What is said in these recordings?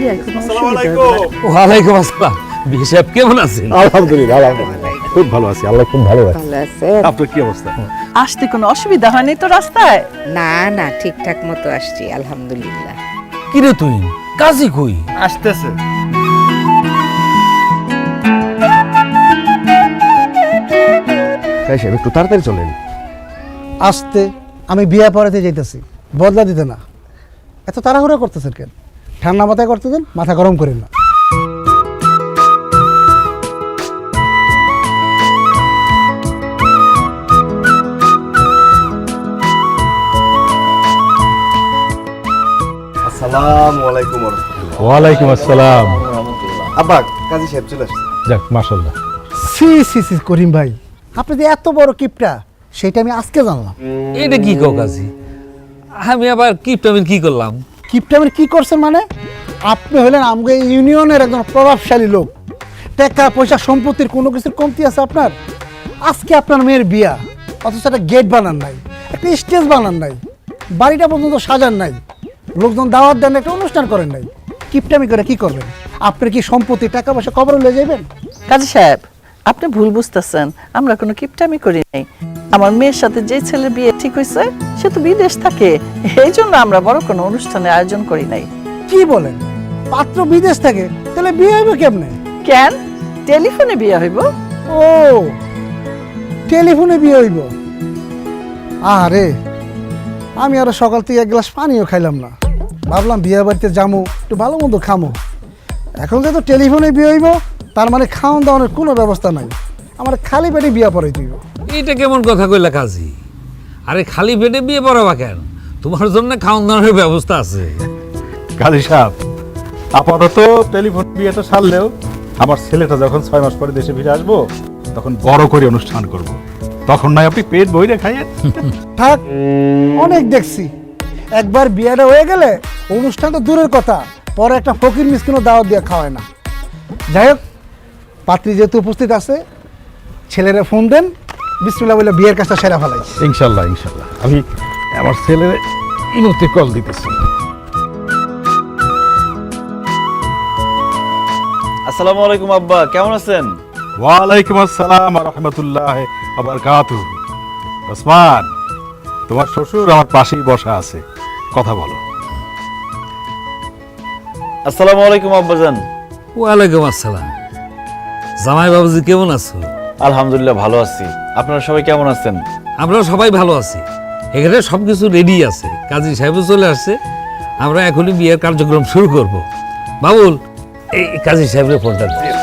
আসসালামু আলাইকুম। ওয়ালাইকুম আসসালাম। বিয়ে সাহেব কেমন আছেন? আলহামদুলিল্লাহ খুব ভালো আছি, আল্লাহ খুব ভালো আছে। ভালো আছে? আপনার কি অবস্থা? আসতে কোনো অসুবিধা হয়নি তো রাস্তায়? না না, ঠিকঠাক মতো আসছি আলহামদুলিল্লাহ। কি রে তুই কাজী কই? আসতেছে। সাহেব একটু তাড়াতাড়ি চলেন। আসতে আমি বিয়া পড়াতে যাইতেছি, বদলা দিতে না। এত তাড়াহুড়া করতেছেন কেন? ঠান্ডা মাথায় করতে দেন, মাথা গরম করেন না। আসসালামু আলাইকুম ওয়া রাহমাতুল্লাহ। ওয়ালাইকুম আসসালাম। আব্বা, কাজী সাহেব চলে আসছে। যাক মাশাআল্লাহ। সি সি সি করিম ভাই, আপনি যে এত বড় কিপটা সেটা আমি আজকে জানলাম। এটা কি কও কাজী? আমি আবার কিপটামিন কি করলাম? কিপটা আমি কি করছেন মানে? আপনি হলেন আমাকে ইউনিয়নের একজন প্রভাবশালী লোক। টাকা পয়সা সম্পত্তির কোনো কিছুর কমতি আছে আপনার? আজকে আপনার মেয়ের বিয়া, অথচ একটা গেট বানান নাই, একটা স্টেজ বানান নাই, বাড়িটা পর্যন্ত সাজান নাই, লোকজন দাওয়াত দেন, একটা অনুষ্ঠান করেন নাই। কিপটামি করে কি করবেন? আপনার কি সম্পত্তি টাকা পয়সা কবরে লয়ে যাবেন? কাজী সাহেব, আপনি ভুল বুঝতেছেন। আমরা কোনো কিপটামি করি নাই। আমার মেয়ের সাথে যে ছেলের বিয়ে ঠিক হয়েছে সে তো বিদেশ থাকে, এই জন্য আমরা বড় কোনো অনুষ্ঠানের আয়োজন করি নাই। কি বলেন? পাত্র বিদেশ থাকে, তাহলে বিয়ে হইবে কেমনে? কেন? টেলিফোনে বিয়ে হইব। ও, টেলিফোনে বিয়ে হইব? আরে, আমি আরো সকাল থেকে এক গ্লাস পানিও খাইলাম না। ভাবলাম বিয়ে বাড়িতে যাবো, একটু ভালো মন্দ খামো। এখন যেহেতু টেলিফোনে বিয়ে হইব, তার মানে খাওয়ান দাওয়ানোর কোনো ব্যবস্থা নাই। আমার খালি পেটে বিয়ে পড়াই দিব। এটা কেমন কথা কইলা কাজী? আরে খালি পেটে বিয়ে পড়াবা কেন? তোমার জন্য খাওয়ান দাওয়ানোর ব্যবস্থা আছে। কাজী সাহেব, আপাতত টেলিফোন বিয়েটা সারলেও আমার ছেলেটা যখন 6 মাস পরে দেশে ফিরে আসবো তখন বড় করে অনুষ্ঠান করব। তখন নয় আপনি পেট বইরে খাইয়েন। থাক, অনেক দেখছি। একবার বিয়েটা হয়ে গেলে অনুষ্ঠান তো দূরের কথা, পরে একটা ফকির মিসকিনও দাওয়াত দিয়ে খাওয়ায় না। যাই হোক, পাত্রী যেহেতু উপস্থিত আছে, ছেলেরা ফোন দেন, বিসমিল্লাহ বলে বিয়ের কাজটা সেরা ফেলাই। ইনশাল্লাহ ইনশাল্লাহ, আমি আমার ছেলের ইমুতে কল দিতেছি। আসসালামু আলাইকুম আব্বা, কেমন আছেন? ওয়ালাইকুম আসসালাম ওয়া রাহমাতুল্লাহি ওয়া বারাকাতুহু। ওসমান, তোমার শ্বশুর আমার পাশেই বসা আছে, কথা বলো। আসসালামু আলাইকুম আব্বাজান। ওয়ালাইকুম আসসালাম। জামাই বাবুজি কেমন আছো? আলহামদুলিল্লাহ ভালো আছি। আপনারা সবাই কেমন আছেন? আমরা সবাই ভালো আছি। এখানে সবকিছু রেডি আছে, কাজী সাহেবও চলে আসছে। আমরা এখনই বিয়ের কার্যক্রম শুরু করব। বাবুল, এই কাজী সাহেবের ফোনটা দিয়ে।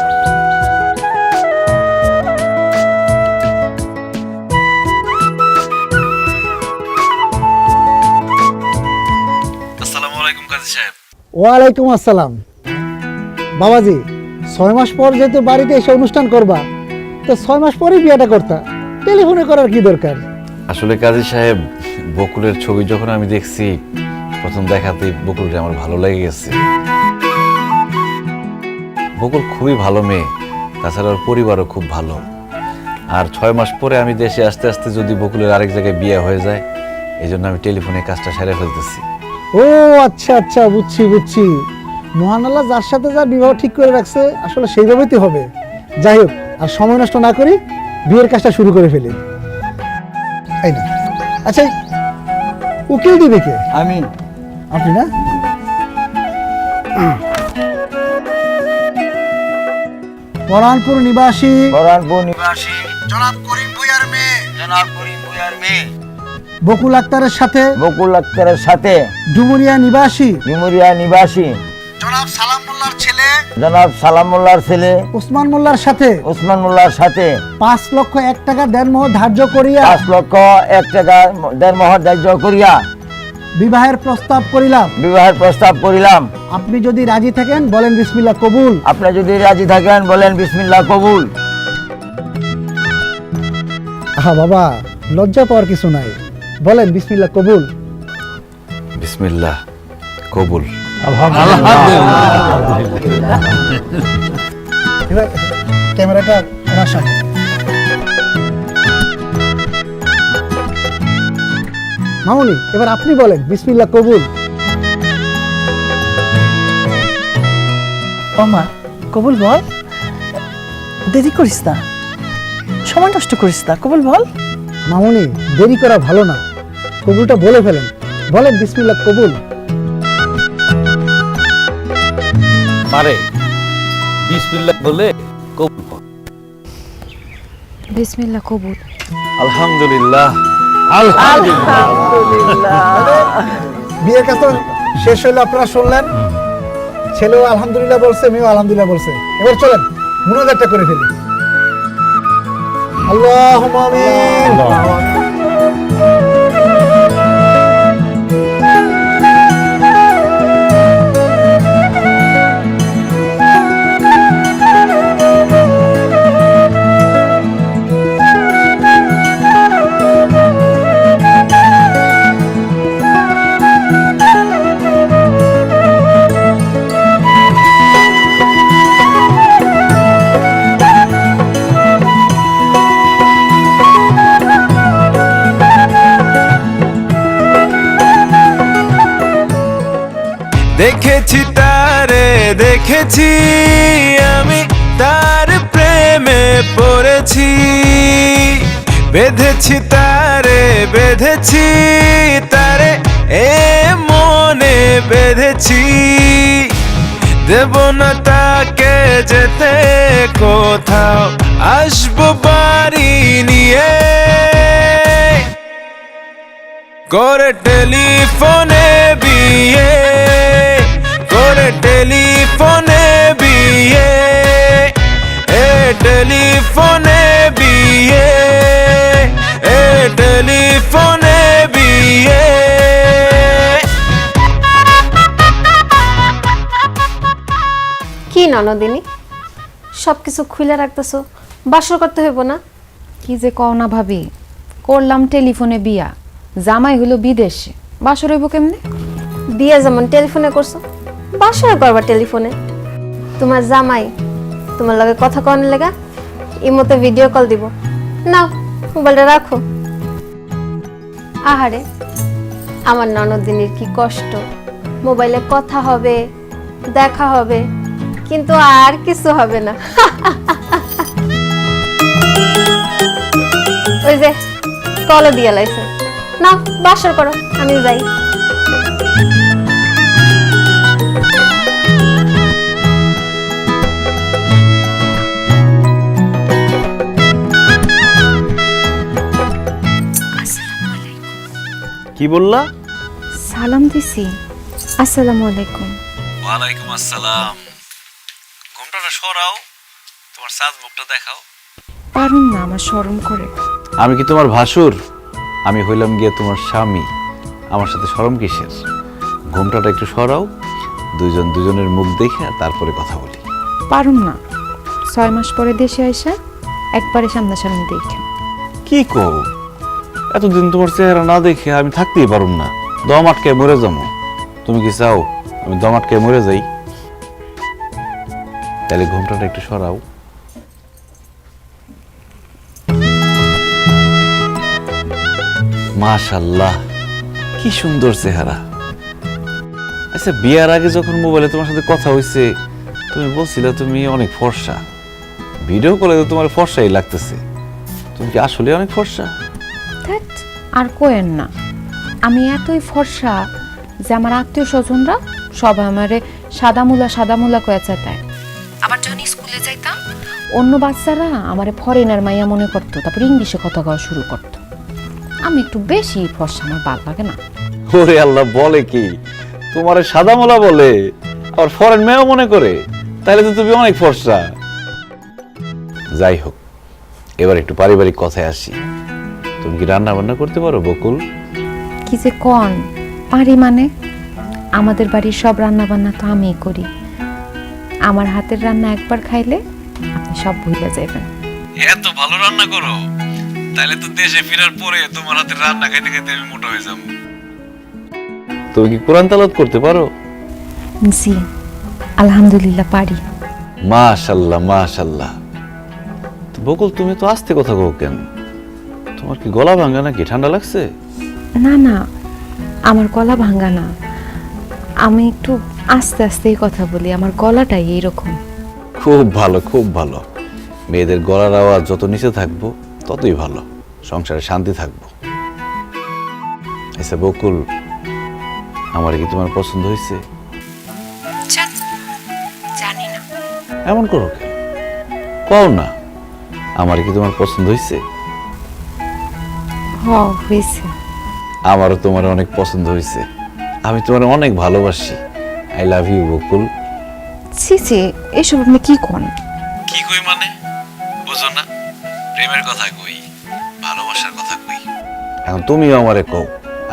আসসালামু আলাইকুম কাজী সাহেব। ওয়ালাইকুম আসসালাম। বাবাজি, 6 মাস পর যেহেতু বাড়িতে এসে অনুষ্ঠান করবা, তো 6 মাস পরেই বিয়েটা করতা, টেলিফোনে করার কি দরকার? আসলে কাজী সাহেব, বকুলের ছবি যখন আমি দেখছি, প্রথম দেখাতেই বকুলটা আমার ভালো লেগে গেছে। বকুল খুবই ভালো মেয়ে, তাছাড়া ওর পরিবারও খুব ভালো। আর 6 মাস পরে আমি দেশে আসতে আসতে যদি বকুলের আরেক জায়গায় বিয়ে হয়ে যায়, এই জন্য আমি টেলিফোনে কাজটা সেরে ফেলতেছি। ও আচ্ছা আচ্ছা, বুঝছি বুঝছি। মহান আল্লাহ যার সাথে যার বিবাহ ঠিক করে রাখছে, আসলে সেইভাবেই তো হবে। যাই হোক, আর সময় নষ্ট না করি বিয়ের কাজটা শুরু করে ফেলি। এই না, আচ্ছা, উকিল দিবে কে? আমি। আপনি না? পরানপুর নিবাসী জনাব করিম ভূঁইয়ার মেয়ে বকুল আক্তারের সাথে বকুল আক্তারের সাথে ডুমুরিয়া নিবাসী ডুমুরিয়া নিবাসী জনাব সালাম মোল্লার ছেলে জনাব সালাম মোল্লার ছেলে ওসমান মোল্লার সাথে ওসমান মোল্লার সাথে 5 লক্ষ 1 টাকা দেনমোহর ধার্য করিয়া 5 লক্ষ 1 টাকা দেনমোহর ধার্য করিয়া বিবাহের প্রস্তাব করিলাম। বিবাহের প্রস্তাব করিলাম। আপনি যদি রাজি থাকেন বলেন বিসমিল্লাহ কবুল। আপনি যদি রাজি থাকেন বলেন বিসমিল্লাহ কবুল। আহা বাবা, লজ্জা পাওয়ার কিছু নাই, বলেন বিসমিল্লাহ কবুল। বিসমিল্লাহ কবুল। এবার ক্যামেরাটা আমার সামনে। মামুনি, এবার আপনি বলেন বিসমিল্লাহ কবুল। ও মা কবুল বল, দেরি করিস না, সময় নষ্ট করিস না, কবুল বল। মামুনি দেরি করা ভালো না, কবুলটা বলে ফেলেন, বলেন বিসমিল্লাহ কবুল। পারে বিসমিল্লাহ বলে কবুল কর। বিসমিল্লাহ কবুল। আলহামদুলিল্লাহ। বিয়ের কাজ তো শেষ হইলো, আপনারা শুনলেন, ছেলেও আলহামদুলিল্লাহ বলছে, মেয়েও আলহামদুলিল্লাহ বলছে। এবার চলেন মুনাজাতটা করে ফেলি। আল্লাহুম্মা আমিন। দেখেছি তারে, দেখেছি আমি তার প্রেমে পড়েছি, বেঁধেছি তারে, বেঁধেছি তারে, এ মনে বেঁধেছি, দেব না তাকে যেতে কোথাও, আসবো বাড়ি নিয়ে, করে টেলিফোনে বিয়ে, করে টেলিফোনে বিয়ে, এ টেলিফোনে বিয়ে, এ টেলিফোনে বিয়ে। কি ননদিনী, সব কিছু খুলে রাখতেছো, বাসর করতে হইব না? কি যে কও না ভাবি, করলাম টেলিফোনে বিয়া, জামাই হলো বিদেশে, বাসর হইব কেমনে? বিয়ে যেমন টেলিফোনে করছো, বাসর করবা টেলিফোনে। তোমার জামাই তোমার লগে কথা কনের লেগা ইমোতে ভিডিও কল দিব, নাও মোবাইলটা রাখো। আহারে আমার ননদিনীর কি কষ্ট, মোবাইলে কথা হবে, দেখা হবে, কিন্তু আর কিছু হবে না। ওই যে কলও দিয়ে লাইছে, নাও বাসর করো, আমি যাই। কি বললা? সালাম দিছি। আসসালামু আলাইকুম। ওয়ালাইকুম আসসালাম। ঘুমটাটা সরাও, তোমার সাজ মুখটা দেখাও। পারুম না, আমার শরম করে। আমি কি তোমার ভাসুর? আমি হইলাম গিয়ে তোমার স্বামী, আমার সাথে শরম কিসের? ঘুমটাটা একটু সরাও, দুইজন দুজনের মুখ দেখে তারপরে কথা বলি। পারুম না, 6 মাস পরে দেশে আইসা একবারে সামনাসামনি দেখেন। কি কও? এতদিন তোমার চেহারা না দেখে আমি থাকতেই পারুম না, দম আটকে মরে যাবো। তুমি কি চাও আমি দম আটকে মরে যাই? তাহলে ঘুমটাটা একটু সরাও। মাশাআল্লাহ, কি সুন্দর চেহারা। আচ্ছা, বিয়ার আগে যখন মোবাইলে তোমার সাথে কথা হইছে, তুমি বলছিলে তুমি অনেক ফর্সা, ভিডিও কলে তো তোমার ফর্সাই লাগতেছে। তুমি কি আসলে অনেক ফর্সা? ধ্যাৎ, আর কোয়েন না, আমি এতই ফর্সা যে আমার আত্মীয় স্বজনরা সবাই আমারে সাদামুলা কয়ে চেতায়। আবার যখন স্কুলে যাইতাম, অন্য বাচ্চারা আমারে ফরেনার মাইয়া মনে করতো, তারপর ইংলিশে কথা কওয়া শুরু করতো। আমি একটু বেশি ফর্সা, আমার ভালো লাগে না। ওরে আল্লাহ, বলে কি? তোমারে সাদামোলা বলে আর ফরেন মেয়েও মনে করে? তাহলে তো তুমি অনেক ফর্সা। যাই হোক, এবার একটু পারিবারিক কথায় আসি। তুমি কি রান্না বান্না করতে পারো বকুল? কি যে কন পারি মানে? আমাদের বাড়ির সব রান্না বান্না তো আমিই করি। আমার হাতের রান্না একবার খাইলে আপনি সব ভুলে যাবেন। এত ভালো রান্না করো, তাহলে তো দেশে ফেরার পরে তোমার হাতের রান্না খাইতে খাইতে আমি মোটা হয়ে যাব। তুমি কি কোরআন তেলাওয়াত করতে পারো? জি, আলহামদুলিল্লাহ পারি। মাশাআল্লাহ মাশাআল্লাহ। তো বকুল, তুমি তো আস্তে কথা কও কেন? তোমার কি গলা ভাঙা নাকি? ঠান্ডা লাগছে? না না, আমার গলা ভাঙা না, আমি একটু আস্তে আস্তেই কথা বলি, আমার গলাটাই এইরকম। খুব ভালো, খুব ভালো। মেয়েদের গলার আওয়াজ যত নিচে থাকবো ততই ভালো, সংসারে শান্তি থাকবো। আচ্ছা বকুল, আমার কি তোমার পছন্দ হয়েছে? জানি না। এমন করো কেন? কও না, আমার কি তোমার পছন্দ হয়েছে? হয়েছে। আমারও তোমার অনেক পছন্দ হয়েছে। আমি তোমার অনেক ভালোবাসি। আই লাভ ইউ বকুল। ছি, এসব আপনি কি কোন? কি কই মানে বুঝো না? প্রেমের কথা কই, ভালোবাসার কথা কই। এখন তুমিও আমারে কও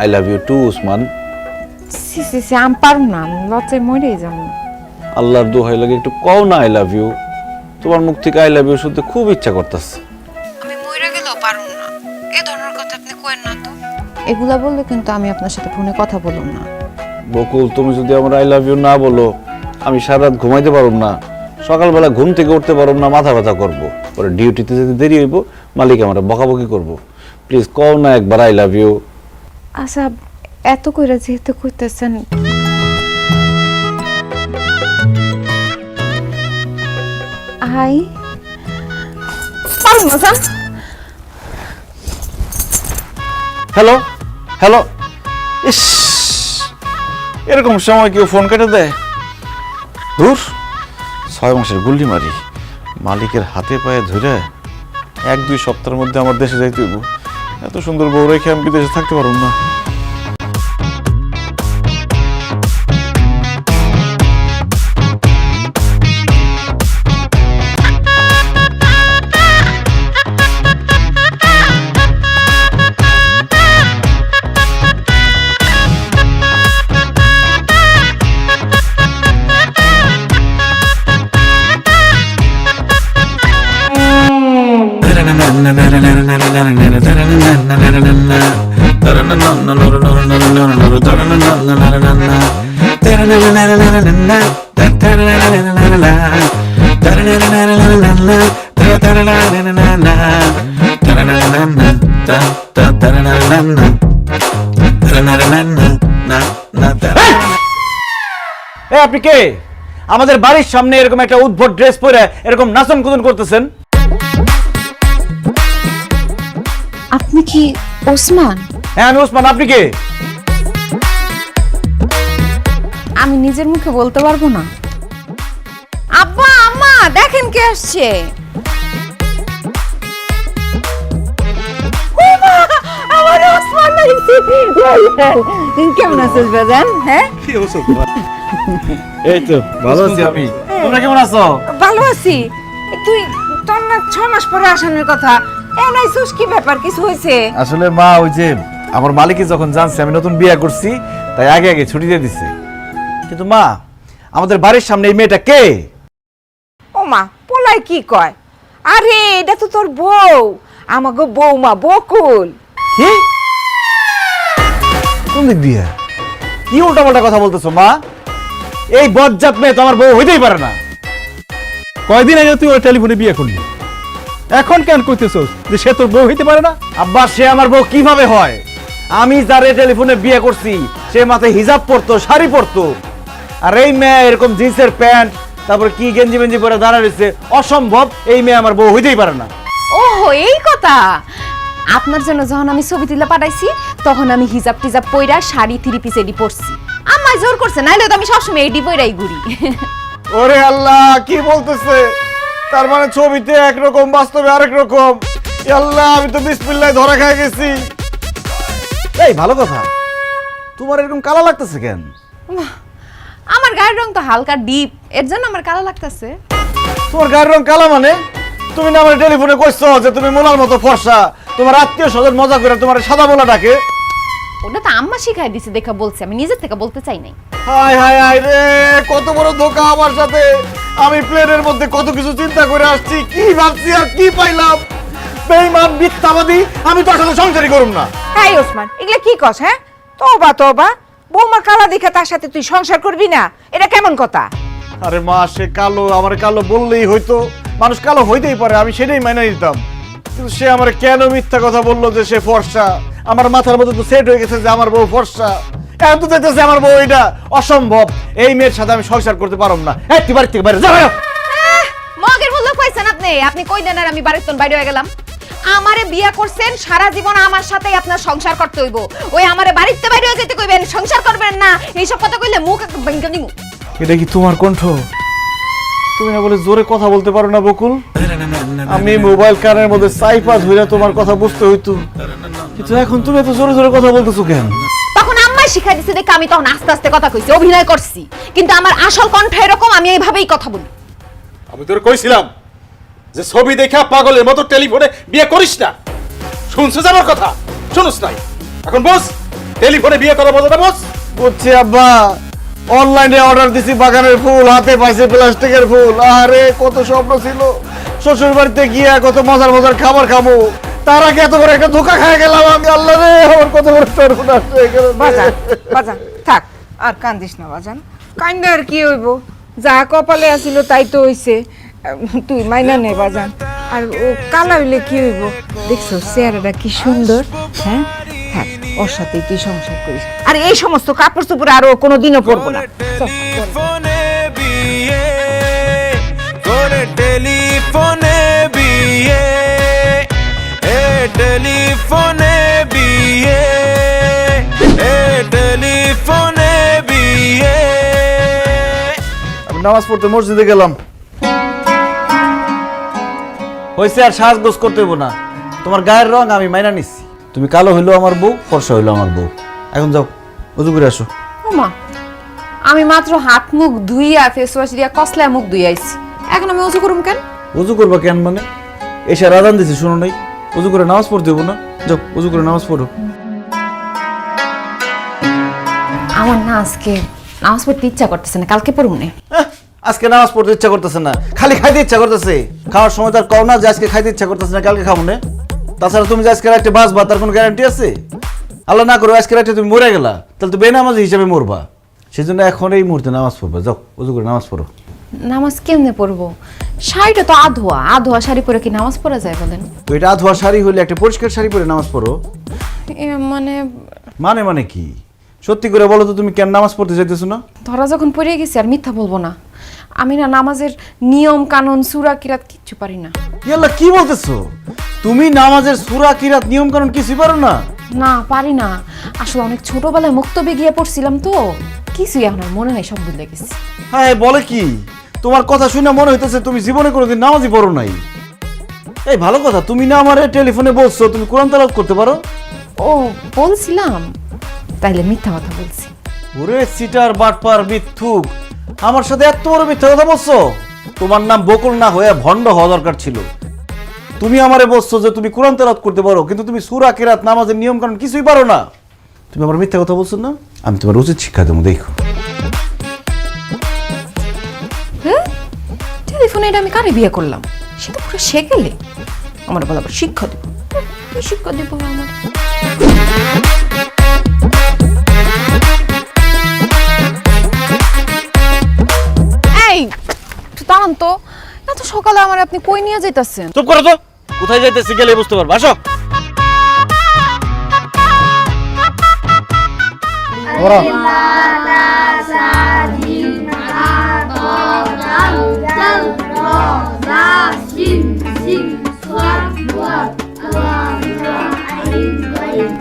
I love you too Usman. ছি, আমি পারুম না, আমি লজ্জায় মরেই যাবো। আল্লাহর দোহাই লাগে একটু কও না আই লাভ ইউ। তোমার মুখ থেকে আই লাভ ইউ শুনতে খুব ইচ্ছা করতেছে। আমি মরে গেলেও পারুম না, এ ধরনের কথা আপনি কইেন না তো। এগুলা বললে কিন্তু আমি আপনার সাথে ফোনে কথা বলুম না। বকুল, তুমি যদি আমার আই লাভ ইউ না বলো, আমি সারা রাত ঘুমাইতে পারব না, সকালবেলা ঘুম থেকে উঠতে পারব না, মাথা ব্যথা করবো, পরে ডিউটিতে যেতে দেরি হইব, মালিক আমার বকাবকি করবো। প্লিজ কও না একবার আই লাভ ইউ। আচ্ছা, এত কইরা যেহেতু কইতেছেন, হাই পারুম না জান। হ্যালো হ্যালো, ইস, এরকম সময় কেউ ফোন কেটে দেয়? ধুর, 6 মাসের গুল্লি মারি, মালিকের হাতে পায়ে ধরে 1-2 সপ্তাহের মধ্যে আমার দেশে যাইতে হইব। এত সুন্দর বউ রেখে আমি বিদেশে থাকতে পারব না। আপনি কে? আমাদের বাড়ির সামনে এরকম একটা উদ্ভট ড্রেস পরে এরকম নাচন কুদন করতেছেন? আপনি কি ওসমান? হ্যাঁ আমি ওসমান। আপনি কে? আমি নিজের মুখে বলতে পারবো না। আব্বা আম্মা দেখেন কে আসছে। কেমন আছিস বাজান? হ্যাঁ এই তো ভালো আছি আমি। তোমরা কেমন আছো? ভালো আছি। তুই তোর না 6 মাস পরে আসানোর কথা, এনাইছিস কি ব্যাপার? কিছু হয়েছে? আসলে মা, ওই যে আমার মালিকে যখন জানছে আমি নতুন বিয়ে করছি, তাই আগে আগে ছুটি দিয়ে দিছে। কিন্তু মা, আমাদের বাড়ির সামনে এই মেয়েটা কে? ও মা, পোলাই কি কয়? আরে এটা তো তোর বউ, আমাগো বৌমা বকুল। কি? কোন দিক দিয়ে কি উল্টাপাল্টা কথা বলতেছো মা? এই বজ্জাত মেয়ে তো আমার বউ হইতেই পারে না। কয়দিন আগে তুই ওর টেলিফোনে বিয়ে করলি, এখন কেন কইতেছস যে সে তোর বউ হইতে পারে না? আব্বা, সে আমার বউ কিভাবে হয়? আমি যারে টেলিফোনে বিয়ে করছি সে মাথায় হিজাব পরতো, শাড়ি পরতো, আর এই মেয়ে এরকম জিন্সের প্যান্ট, তারপর কি গেঞ্জি মেঞ্জি পরে দাঁড়া রয়েছে। অসম্ভব, এই মেয়ে আমার বউ হইতেই পারে না। ওহো, এই কথা। আপনার জন্য যখন আমি ছবি তুলে পাঠাইছি তখন আমি হিজাব টিজাব পইরা শাড়ি 3 পিস এডি পরছি। আম্মাই জোর করছে, নাইলে তো আমি সবসময় এডি পইরাই ঘুরি। ওরে আল্লাহ, কি বলতেছে? তার মানে ছবিতে একরকম, বাস্তবে আরেক রকম। আল্লাহ, আমি তো বিসমিল্লাহ ধরা খাই গেছি। এই ভালো কথা, তোমার এরকম কালা লাগতেছে কেন? আমার গায়ের রং তো হালকা ডিপ, এর জন্য আমার কালো লাগতেছে। তোমার গায়ের রং কালা মানে? তুমি না আমার টেলিফোনে কইছো যে তুমি মোলার মতো ফর্সা, তোমার আত্মীয় স্বজন মজা করে তোমার সাদা মোলা ডাকে। ওটা তো আম্মা শিখাই দিছে দেখা বলছে, আমি নিজের থেকে বলতে চাই নাই। হায় হায় হায় রে, কত বড় ধোঁকা আমার সাথে। আমি প্লেনের মধ্যে কত কিছু চিন্তা করে আসছি, কি ভাবছি আর কি পাইলাম। বেঈমান, মিথ্যাবাদী, আমি তোর সাথে সংসারই করুম না। এই ওসমান, এগুলা কি কস? হ্যাঁ, তোবা তোবা, বৌমা কালা দেখে তার সাথে তুই সংসার করবি না? এটা কেমন কথা? আরে মা, সে কালো, আমার কালো বললেই হয়তো, মানুষ কালো হইতেই পারে, আমি সেটাই মেনে নিতাম। কিন্তু সে আমার কেন মিথ্যা কথা বললো যে সে ফর্সা? আমার মাথার মধ্যে তো সেট হয়ে গেছে যে আমার বউ ফর্সা। এখন তো দেখতেছি আমার বউ এটা অসম্ভব, এই মেয়ের সাথে আমি সংসার করতে পারব না। এই তুই বাড়ি থেকে বাইরে যা। মগের বললো কইছেন আপনি কই দেন আর আমি বাড়ির তন বাইরে হয়ে গেলাম। আমারে বিয়া করছেন, সারা জীবন আমার সাথেই আপনার সংসার করতে হইব। ওই আমারে বাড়িতে বাইরে হয়ে যেতে কইবেন, সংসার করবেন না, এইসব কথা কইলে মুখ ভেঙে দিমু। এটা কি তোমার কণ্ঠ? তুমি না বলে জোরে কথা বলতে পারো না বকুল? আমি মোবাইল কানের মধ্যে সাইপা ধরে তোমার কথা বুঝতে হইতো, কিন্তু এখন তুমি এত জোরে জোরে কথা বলতেছো কেন? তখন আম্মা শিখাই দিছে দেখে আমি তখন আস্তে আস্তে কথা কইছি, অভিনয় করছি, কিন্তু আমার আসল কণ্ঠ এরকম, আমি এইভাবেই কথা বলি। আমি তোরে কইছিলাম যে ছবি দেখা পাগলের মতো টেলিফোনে বিয়ে করিস না। শুনছিস আমার কথা? শুনুস নাই? এখন বস, টেলিফোনে বিয়ে করার মজাটা বস। বুঝছি আব্বা, অনলাইনে অর্ডার দিছি বাগানের ফুল, হাতে পাইছে প্লাস্টিকের ফুল। আরে কত স্বপ্ন ছিল শ্বশুর বাড়িতে গিয়ে কত মজার মজার খাবার খাবো, তার আগে এত বড় একটা ধোকা খেয়ে গেলাম আমি। আল্লাহ রে, আমার কত বড় সর্বনাশ হয়ে গেল। বাজান থাক, আর কান্দিস না বাজান, কান্দে আর কি হইব, যা কপালে আছিল তাই তো হইছে। তুই মাইনা নে বাজান, আর ও কালা হইলে কি হইব, দেখছো চেহারাটা কি সুন্দর। হ্যাঁ থাক, ওর সাথে তুই সংসার করিস, আর এই সমস্ত কাপড় চোপড় আরো কোনোদিনও পরবো না। টেলিফোনে বিয়ে করে, টেলিফোনে বিয়ে, এ টেলিফোনে বিয়ে, এ টেলিফোনে বিয়ে। আমি নামাজ পড়তে মসজিদে গেলাম, হয়েছে আর সাজগোজ করতে হইব না। তোমার গায়ের রং আমি মাইনা নিচ্ছি, তুমি কালো হইলো আমার বউ, ফর্সা হইলো আমার বউ। এখন যাও উজু করে আসো। ওমা, আমি মাত্র হাত মুখ ধুইয়া ফেস ওয়াশ দিয়া কসলায় মুখ ধুই আইছি, এখন আমি উজু করুম কেন? উজু করবা কেন মানে? এসে আজান দিছি শুনো নাই? উজু করে নামাজ পড়তে হইব না? যাও উজু করে নামাজ পড়ো। আমার না আজকে নামাজ পড়তে ইচ্ছা করতেছে না, কালকে পড়ুম না। আজকে নামাজ পড়তে ইচ্ছা করতেছে না, খালি খাইতে ইচ্ছা করতেছে। খাওয়ার সময় তার কও না যে আজকে খাইতে ইচ্ছা করতেছে না, কালকে খাবো না। তাছাড়া তুমি যে আজকে রাতে বাঁচবা তার কোনো গ্যারান্টি আছে? আল্লাহ না করো আজকে রাতে তুমি মরে গেলা, তাহলে তো বেনামাজি হিসেবে মরবা। সেই জন্য এখন এই মুহূর্তে নামাজ পড়বা, যাও উজু করে নামাজ পড়ো। নামাজ কেমনে পড়বো? শাড়িটা তো আধোয়া, আধোয়া শাড়ি পরে কি নামাজ পড়া যায় বলেন? তো এটা আধোয়া শাড়ি হলে একটা পরিষ্কার শাড়ি পরে নামাজ পড়ো। মানে মানে মানে কি? সত্যি করে বলো তো, তুমি কেন নামাজ পড়তে যাইতেছো না? ধরা যখন পড়ে গেছি আর মিথ্যা বলবো না, আমি না নামাজের নিয়ম কানুন সূরা কিরাত কিচ্ছু পারি না। ইয়াল্লাহ, কি বলতেছো? তুমি নামাজের সূরা কিরাত নিয়ম কানুন কিছুই পারো না? না পারি না, আসলে অনেক ছোটবেলায় মুক্তবে গিয়ে পড়ছিলাম তো, কিছুই এখন আর মনে নাই, সব ভুলে গেছি। হ্যাঁ বলে কি? তোমার কথা শুনে মনে হইতেছে তুমি জীবনে কোনোদিন নামাজই পড়ো নাই। এই ভালো কথা, তুমি না আমারে টেলিফোনে বলছো তুমি কোরআন তেলাওয়াত করতে পারো। ও বলছিলাম, তাইলে মিথ্যা কথা বলছি। ওরে সিটার বাটপার মিথ্যুক, আমার সাথে এত বড় মিথ্যা কথা বলছো? তোমার নাম বকুল না হয়ে ভণ্ড হওয়া দরকার ছিল। তুমি আমারে বলছো যে তুমি কোরআন তেলাওয়াত করতে পারো, কিন্তু তুমি সূরা কিরাত নামাজের নিয়ম কানুন কিছুই পারো না। তুমি আমার মিথ্যা কথা বলছো না? আমি তোমার উচিত শিক্ষা দেবো, দেখো। হ্যাঁ, টেলিফোনে এটা আমি কারে বিয়ে করলাম, সেটা পুরো শেখেলে আমার বলা আবার শিক্ষা দেবো। কি শিক্ষা দেবো আমার? এই দাঁড়ান তো, এত সকালে আমার আপনি কই নিয়ে যাইতাছেন? চুপ করো তো, কোথায় যাইতেছি গেলে বুঝতে পারবো। আসো।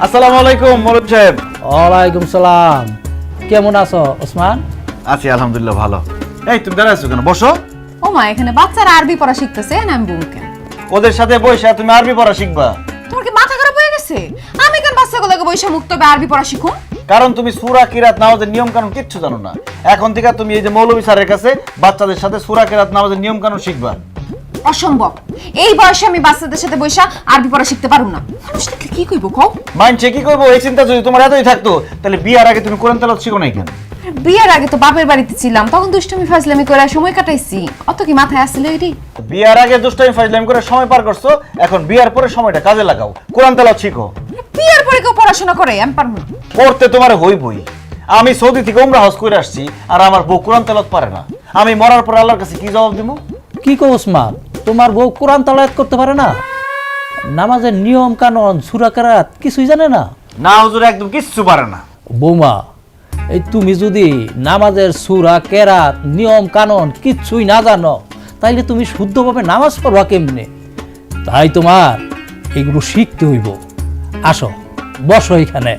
আসসালামু আলাইকুম মৌলভী সাহেব। ওয়ালাইকুম সালাম, কেমন আছো ওসমান? আছি আলহামদুলিল্লাহ ভালো। এই তুমি দাঁড়ায় আছো কেন? বসো। ও মা, এখানে বাচ্চারা আরবি পড়া শিখতেছে, না আমি বুমকে ওদের সাথে বসে তুমি আরবি পড়া শিখবা। তোমার কি মাথা খারাপ হয়ে গেছে? আমি কেন বাচ্চাগুলোকে বসে মুক্তবে আরবি পড়া শিখুম? কারণ তুমি সূরা কিরাত নামাজের নিয়ম কানুন কিচ্ছু জানো না। এখন থেকে তুমি এই যে মৌলভী স্যারের কাছে বাচ্চাদের সাথে সূরা কিরাত নামাজের নিয়ম কানুন শিখবা। অসম্ভব, এই বয়সে আমি বাচ্চাদের সাথে বসে আরবি পড়া শিখতে পারুম না। মানুষ দেখলে কি কইব কও? মাইন্ডে কি কইবো এই চিন্তা যদি তোমার এতই থাকতো, তাহলে বিয়ার আগে তুমি কোরআন তেলাওয়াত শিখো নাই কেন? বিয়ের আগে তো বাপের বাড়িতে ছিলাম, তখন দুষ্টুমি ফাজলামি করে সময় কাটাইছি, অত কি মাথায় আসছিল এটি? বিয়ার আগে দুষ্টামি ফাজলামি করে সময় পার করছো, এখন বিয়ার পরে সময়টা কাজে লাগাও, কোরআন তেলাওয়াত শিখো। বিয়ের পরে কেউ পড়াশোনা করে? আমি পারবো না। পড়তে তোমার হইবই। আমি সৌদি থেকে উমরা হজ করে আসছি, আর আমার বউ কোরআন তেলাওয়াত পারে না। আমি মরার পর আল্লাহর কাছে কি জবাব দিব? কি কো ওসমান, তোমার বউ কোরআন তেলাওয়াত করতে পারে না? নামাজের নিয়ম কানুন সূরা কিরাত কিছুই জানে না? না হুজুর, একদম কিচ্ছু পারে না। বৌমা, এই তুমি যদি নামাজের সূরা কেরাত নিয়ম কানুন কিচ্ছুই না জানো তাইলে তুমি শুদ্ধভাবে নামাজ পড়বা কেমনে? তাই তোমার এগুলো শিখতে হইব। আসো বসো এখানে।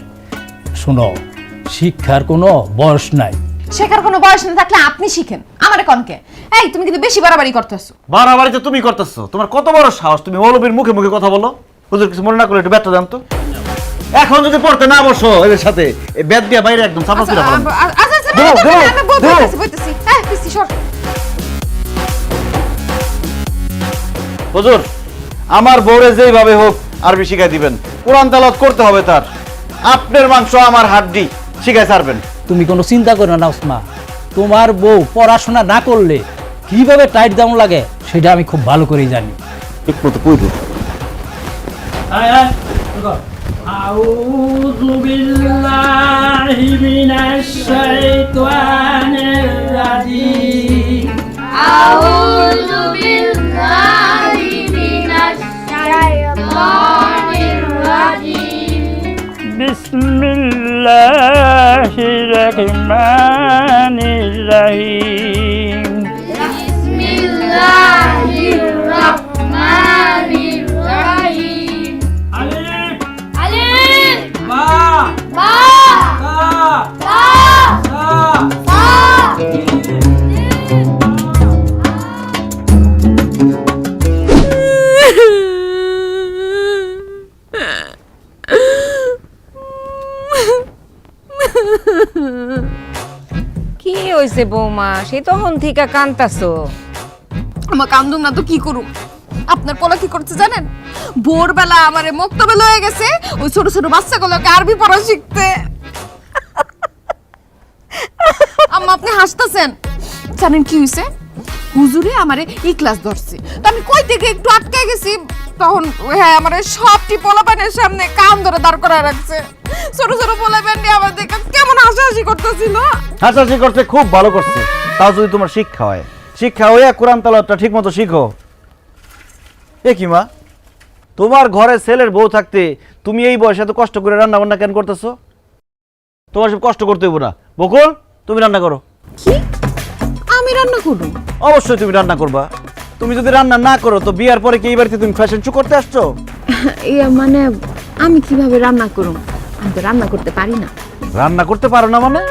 শুনো, শিক্ষার কোনো বয়স নাই। শেখার কোনো বয়স না থাকলে আপনি শিখেন, আমারে কনকে। এই তুমি কিন্তু বেশি বাড়াবাড়ি করতেছো। বাড়াবাড়িতে তুমি করতেছো, তোমার কত বড় সাহস, তুমি মৌলবীর মুখে মুখে কথা বলো। হুজুর কিছু মনে না করলে একটু ব্যাটটা দাম তো। এখন যদি পড়তে না বসো এদের সাথে, এই ব্যাট দিয়ে বাইরে একদম চাপা ফিরা পড়ো। হুজুর আমার বউরে যেইভাবে হোক আরবি শিখাই দিবেন, কোরআন তেলাওয়াত করতে হবে তার। আপনার মাংস আমার হাড্ডি, শিখাই ছাড়বেন। তুমি কোনো চিন্তা করো না উসমা, তোমার বউ পড়াশোনা না করলে কিভাবে টাইট দাম লাগে সেটা আমি খুব ভালো করেই জানি। ঠিক মতো কইবো। আউযু বিল্লাহি মিনাশ শাইতানির রাজিম। আউযু বিল্লাহি মিনাশ শাইতানির রাজিম। বিসমিল্লাহির রহমানির রহিম। বিসমিল্লাহির রহমানির রহিম। আলিফ আলিফ বা বা তা তা সা সা। কি হইছে বৌমা, সে তখন থেকে কান্তাছো? আমার কান্দুম না তো কি করুম? আপনার পোলা কি করছে জানেন? ভোরবেলা আমারে মক্তবে লয়ে গেছে ওই ছোট ছোট বাচ্চাগুলোকে আরবি পড়া শিখতে। আম্মা আপনি হাসতেছেন, জানেন কি হইছে? হুজুরে আমারে এই ক্লাস ধরছে, তো আমি কই থেকে একটু আটকে গেছি, তখন হ্যাঁ আমারে সবটি পোলাপানের সামনে কান ধরে দাঁড় করায় রাখছে। ছোট ছোট পোলাপান নিয়ে আমার দেখে কেমন হাসাহাসি করতেছিল। হাসাহাসি করতে খুব ভালো করছে, তাও যদি তোমার শিক্ষা হয়, শিক্ষা হইয়া কোরআন তেলাওয়াতটা ঠিক মতো শিখো। এ কি মা, তোমার ঘরে ছেলের বউ থাকতে তুমি এই বয়সে এত কষ্ট করে রান্না বান্না কেন করতেছো? তোমার সব কষ্ট করতে হইব না। বকুল তুমি রান্না করো। কি আমি রান্না করব? অবশ্যই তুমি রান্না করবা। তুমি যদি রান্না না করো তো বিয়ার পরে কি এই বাড়িতে তুমি ফ্যাশন শো করতে আসছো? মানে আমি কিভাবে রান্না করব? আমি তো রান্না করতে পারি না। রান্না করতে পারো না মানে?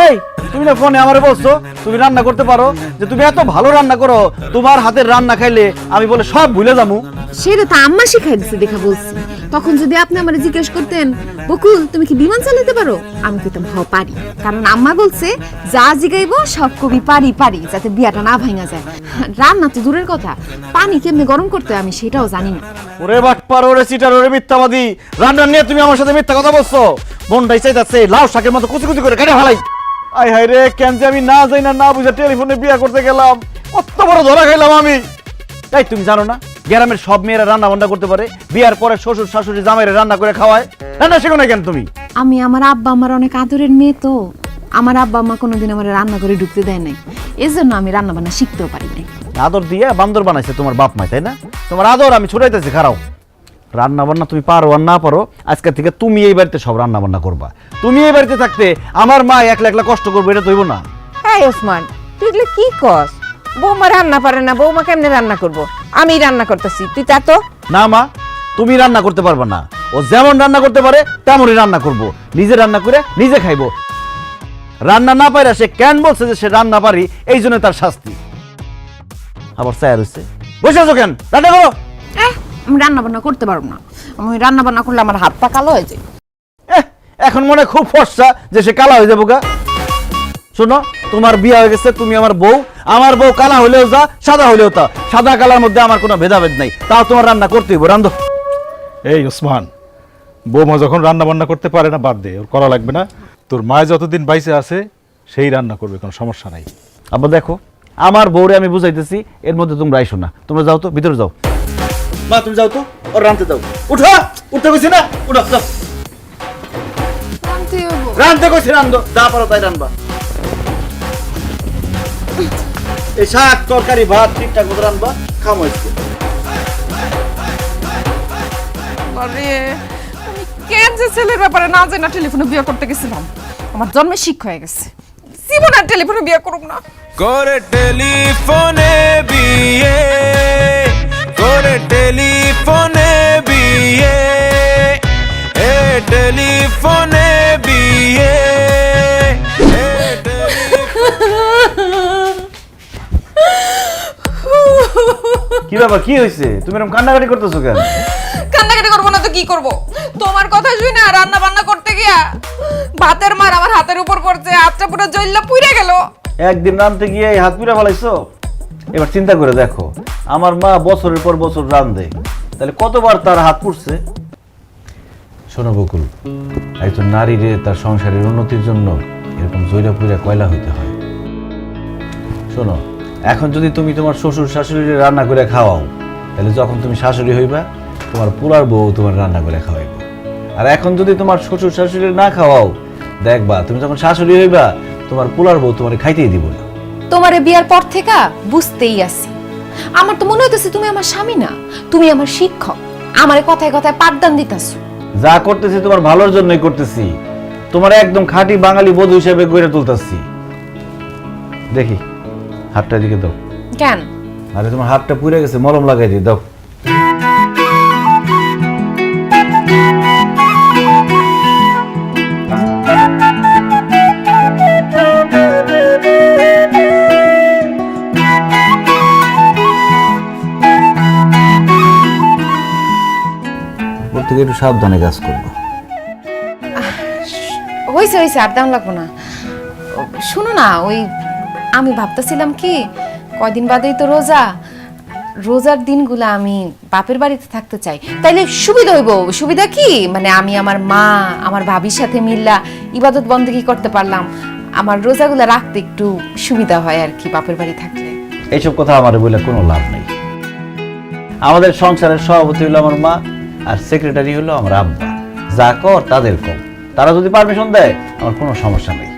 এই তুমি না ফোনে আমারে বলছো তুমি রান্না করতে পারো, যে তুমি এত ভালো রান্না করো, তোমার হাতের রান্না খাইলে আমি বলে সব ভুলে যাবো। সেটা তো আম্মা শিখাই দিছে দেখা বলছি। তখন যদি আপনি আমারে জিজ্ঞেস করতেন বকুল তুমি কি বিমান চালাতে পারো, আমি কইতাম হ্যাঁ পারি, কারণ আম্মা বলছে যা জিগাইবো সব কবি পারি পারি, যাতে বিয়াটা না ভাঙা যায়। রান্না তো দূরের কথা, পানি কেমনে গরম করতে আমি সেটাও জানি না। ওরে বাটপার, ওরে চিটার, ওরে মিথ্যাবাদী, রান্না নিয়ে তুমি আমার সাথে মিথ্যা কথা বলছো। মনটাই চাইতাছে লাউ শাকের মতো কুচি কুচি করে কেটে ফেলাই। আই হাই রে, কেন যে আমি না যাই না বুঝে টেলিফোনে বিয়া করতে গেলাম, কত বড় ধরা খাইলাম আমি। তাই তুমি জানো না গ্রামের সব মেয়েরা রান্না বান্না করতে পারে, বিয়ার পরে শ্বশুর শাশুড়ি জামাইরে রান্না করে খাওয়ায়, রান্না শেখো না কেন তুমি? আমি আমার আব্বা আমার অনেক আদরের মেয়ে, তো আমার আব্বা আম্মা কোনোদিন আমার রান্না করে ঢুকতে দেয় নাই, এজন্য আমি রান্না বান্না শিখতেও পারি নাই। আদর দিয়ে বান্দর বানাইছে তোমার বাপ মাই, তাই না? তোমার আদর আমি ছুটাইতেছি, খারাও। রান্না বান্না তুমি পারো আর না পারো, আজকে থেকে তুমি এই বাড়িতে সব রান্না বান্না করবা। তুমি এই বাড়িতে থাকতে আমার মা একলা একলা কষ্ট করবে, এটা তৈব না। হ্যাঁ ওসমান, তুই এগুলো কি কস? বৌমা রান্না পারে না, বৌমা কেমনে রান্না করব? আমি রান্না করতেছি, তুই তা তো না মা, তুমি রান্না করতে পারবা না। ও যেমন রান্না করতে পারে তেমনই রান্না করব, নিজে রান্না করে নিজে খাইবো। রান্না না পারে সে কেন বলছে যে সে রান্না পারি, এই জন্য তার শাস্তি। আবার চায় রয়েছে, বসে আছো কেন? রান্না করো। আমি রান্না বান্না করতে পারবো না, আমি রান্না বান্না করলে আমার হাত পা কালো হয়ে যায়। এখন মনে খুব ফর্সা যে সে কালা হয়ে যাবো গা। শোনো, তোমার বিয়ে হয়ে গেছে, তুমি আমার বউ। আমার বউ কালা হলেও যা, সাদা হলেও তা, সাদা কালার মধ্যে আমার কোনো ভেদাভেদ নাই। তাও তোমার রান্না করতে হইব, রান্ধো। এই ওসমান, বৌমা যখন রান্না বান্না করতে পারে না বাদ দে, ওর করা লাগবে না। তোর মায় যতদিন বাইসে আছে সেই রান্না করবে, কোনো সমস্যা নাই। আবার দেখো, আমার বউরে আমি বুঝাইতেছি, এর মধ্যে তোমরা আইসো না। তোমরা যাও তো, ভিতরে যাও। মা তুমি যাও তো, ওর রাঁধতে দাও। উঠো, উঠতে কইছি না, উঠো যাও। রাঁধতে কইছি, রাঁধো, যা পারো তাই রাঁধবা। এই শাক তরকারি ভাত ঠিকঠাক মতো রাঁধবা, খামো আজকে। আরে আমি কেন যে ছেলের ব্যাপারে না জানি না টেলিফোনে বিয়ে করতে গেছিলাম। আমার জন্মে শিক্ষা হয়ে গেছে, জীবন আর টেলিফোনে বিয়ে করুম না। করে টেলিফোনে বিয়ে, করে টেলিফোনে বিয়ে, এ টেলিফোনে বিয়ে, এ কি ব্যাপার, কি হয়েছে? তুমি এরকম কান্নাকাটি করতেছো কেন? কান্নাকাটি করবো না তো কি করব? তোমার কথা শুই না রান্না বান্না করতে গিয়া ভাতের মার আমার হাতের উপর পড়ছে, হাতটা পুরো জ্বললা পুড়ে গেল। একদিন রাঁধতে গিয়ে এই হাত পুড়ে ফেলাইছো। এবার চিন্তা করে দেখো, আমার মা বছরের পর বছর রাঁধে, তাহলে কতবার তার হাত পুড়ছে। শোনো বকুল, একজন নারীরে তার সংসারের উন্নতির জন্য এরকম জৈরা পুইরা কয়লা হইতে হয়। শোনো, এখন যদি তুমি তোমার শ্বশুর শাশুড়িরে রান্না করে খাওয়াও, তাহলে যখন তুমি শাশুড়ি হইবা তোমার পুরার বউ তোমার রান্না করে খাওয়াইব। আর এখন যদি তোমার শ্বশুর শাশুড়ি না খাওয়াও, দেখবা তুমি যখন শাশুড়ি হইবা তোমার পুরার বউ তোমার খাইতেই দিব না। তোমারে বিয়ার পর থেকে বুঝতেই আছি, আমার তো মনে হইতেছে তুমি আমার স্বামী না, তুমি আমার শিক্ষক। আমারে কথায় কথায় পাঠদান দিতাছো। যা করতেছি তোমার ভালোর জন্যই করতেছি, তোমার একদম খাঁটি বাঙালি বধূ হিসেবে গড়ে তুলতেছি। দেখি হাতটা দিকে দাও। কেন? আরে তোমার হাতটা পুড়ে গেছে, মলম লাগাই দিয়ে দাও। ওর থেকে একটু সাবধানে কাজ করবো। হইছে হইছে, আর দাম লাগবো না। শুনো না, ওই আমি ভাবতেছিলাম কি কয়দিন বাদেই তো রোজা, রোজার দিনগুলো আমি বাপের বাড়িতে থাকতে চাই। তাইলে সুবিধা হইব। সুবিধা কি মানে আমি আমার মা আমার ভাবির সাথে মিল্লা ইবাদত বন্দেগী করতে পারলাম, আমার রোজাগুলো রাখতে একটু সুবিধা হয় আর কি বাপের বাড়ি থাকলে। এইসব কথা আমার বলে কোনো লাভ নেই। আমাদের সংসারের সভাপতি হলো আমার মা, আর সেক্রেটারি হলো আমার আব্বা। যা কর তাদের কম, তারা যদি পারমিশন দেয় আমার কোনো সমস্যা নেই।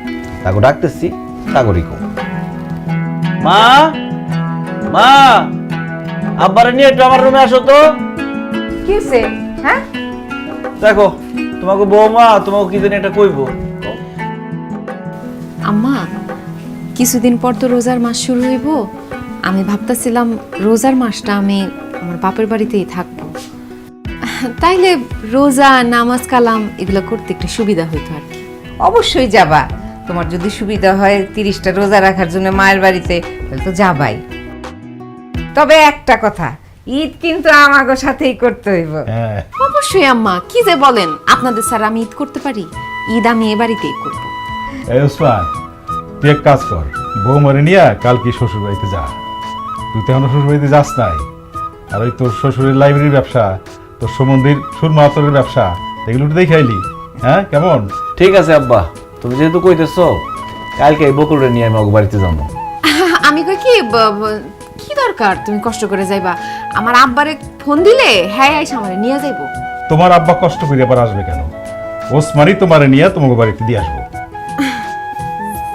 তাকে ডাকতেছি, তাগরই কম। মা, মা, আব্বারে নিয়ে একটু আমার রুমে আসো তো। কি হইছে? হ্যাঁ, দেখো তোমাকে বৌমা তোমাকে কি জানি এটা কইবো। আম্মা, কিছুদিন পর তো রোজার মাস শুরু হইব, আমি ভাবতেছিলাম রোজার মাসটা আমি আমার বাপের বাড়িতেই থাকবো, তাইলে রোজা নামাজ কালাম এগুলো করতে একটু সুবিধা হইতো আর কি। অবশ্যই যাবা। তোমার যদি সুবিধা হয় 30টা রোজা রাখার জন্য মায়ের বাড়িতে, তাহলে তো যাবাই। তবে একটা কথা, ঈদ কিন্তু আমাগো সাথেই করতে হইব। অবশ্যই আম্মা, কি যে বলেন, আপনাদের স্যার আমি ঈদ করতে পারি? ঈদ আমি এ বাড়িতেই করব। এই ওসমান, তুই এক কাজ কর, বৌমারে নিয়ে কালকে শ্বশুর বাড়িতে যা। তুই তো এখনো শ্বশুর বাড়িতে যাস নাই। আর ওই তোর শ্বশুরের লাইব্রেরির ব্যবসা, তোর সমন্দির সুরমা আতরের ব্যবসা, এগুলো একটু দেখে আইলি। হ্যাঁ, কেমন? ঠিক আছে আব্বা, তুমি যেহেতু কইতেছো, কালকে এই বকুলরে নিয়ে আমি ওর বাড়িতে যাবো। আমি কই কি কি দরকার তুমি কষ্ট করে যাইবা? আমার আব্বারে ফোন দিলে হ্যাঁ আইসা আমারে নিয়ে যাইবো। তোমার আব্বা কষ্ট করে আবার আসবে কেন? ওসমানই তোমারে নিয়ে তোমাকে বাড়িতে দিয়ে আসবো।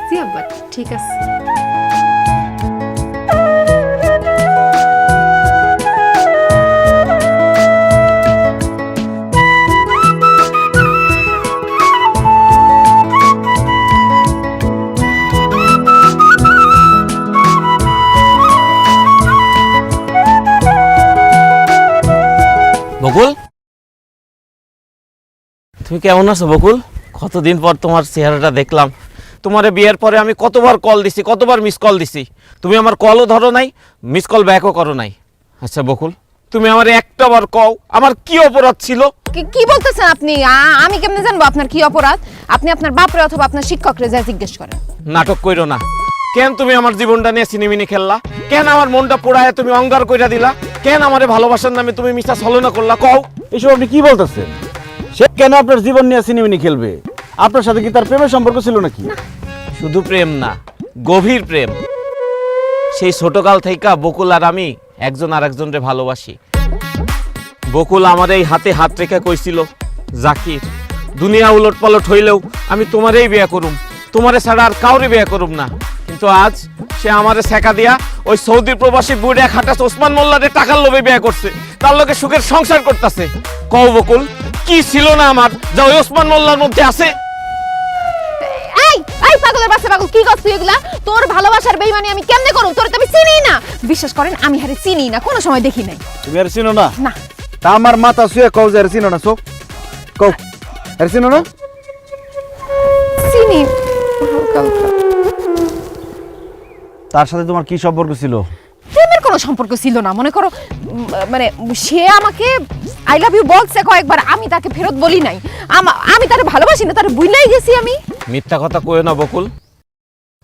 জি আব্বা, ঠিক আছে। বকুল, তুমি কেমন আছো বকুল? কতদিন পর তোমার চেহারাটা দেখলাম। তোমার বিয়ের পরে আমি কতবার কল দিছি, কতবার মিস কল দিছি, তুমি আমার কলও ধরো নাই, মিস কল ব্যাকও করো নাই। আচ্ছা বকুল, তুমি আমার একটা বার কও, আমার কি অপরাধ ছিল? কি বলতেছেন আপনি? আমি কেমনে জানবো আপনার কি অপরাধ? আপনি আপনার বাপরে অথবা আপনার শিক্ষকরে যা জিজ্ঞেস করেন। নাটক কইরো না। কেন তুমি আমার জীবনটা নিয়ে সিনেমিনি খেললা? কেন আমার মনটা পোড়ায় তুমি অঙ্গার কইরা দিলা? কেন আমারে ভালোবাসার নামে তুমি মিথ্যা ছলনা করলা? কও। এসব আপনি কি বলতেছেন? সে কেন আপনার জীবন নিয়ে সিনেমিনি খেলবে? আপনার সাথে কি তার প্রেমের সম্পর্ক ছিল নাকি? শুধু প্রেম না, গভীর প্রেম। সেই ছোটকাল থেকে বকুল আর আমি একজন আর একজনকে ভালোবাসি। বকুল আমার এই হাতে হাত রেখে কইছিল, জাকির, দুনিয়া উলট পালট হইলেও আমি তোমারই বিয়ে করুম, তোমারে ছাড়া আর কাউরে বিয়ে করুম না। কিন্তু আজ সে আমারে ছেকা দিয়া ওই সৌদি প্রবাসী বুড়ে খাটাস ওসমান মোল্লারে টাকার লোভে বিয়ে করছে, তার লোকে সুখের সংসার করতেছে। কও বকুল, কি ছিল না আমার যা ওই ওসমান মোল্লার মধ্যে আছে? এই পাগলের বাচ্চা পাগল কি করছ তুই এগুলা? তোর ভালোবাসার বেইমানি আমি কেমনে করব? তোর তো আমি চিনি না। বিশ্বাস করেন আমি হারে চিনি না, কোনো সময় দেখি নাই। তুমি আর চিনো না? না। তা আমার মাথা শুয়ে কও যে আর চিনো না সো? কও আর চিনো না? চিনি হালকা হালকা। তার সাথে তোমার কি সম্পর্ক ছিল? প্রেমের কোনো সম্পর্ক ছিল না। মনে করো মানে সে আমাকে আই লাভ ইউ বলছে কয়েকবার, আমি তাকে ফেরত বলি নাই। আমি তারে ভালোবাসি না, তারে ভুলেই গেছি আমি। মিথ্যা কথা কইও না বকুল।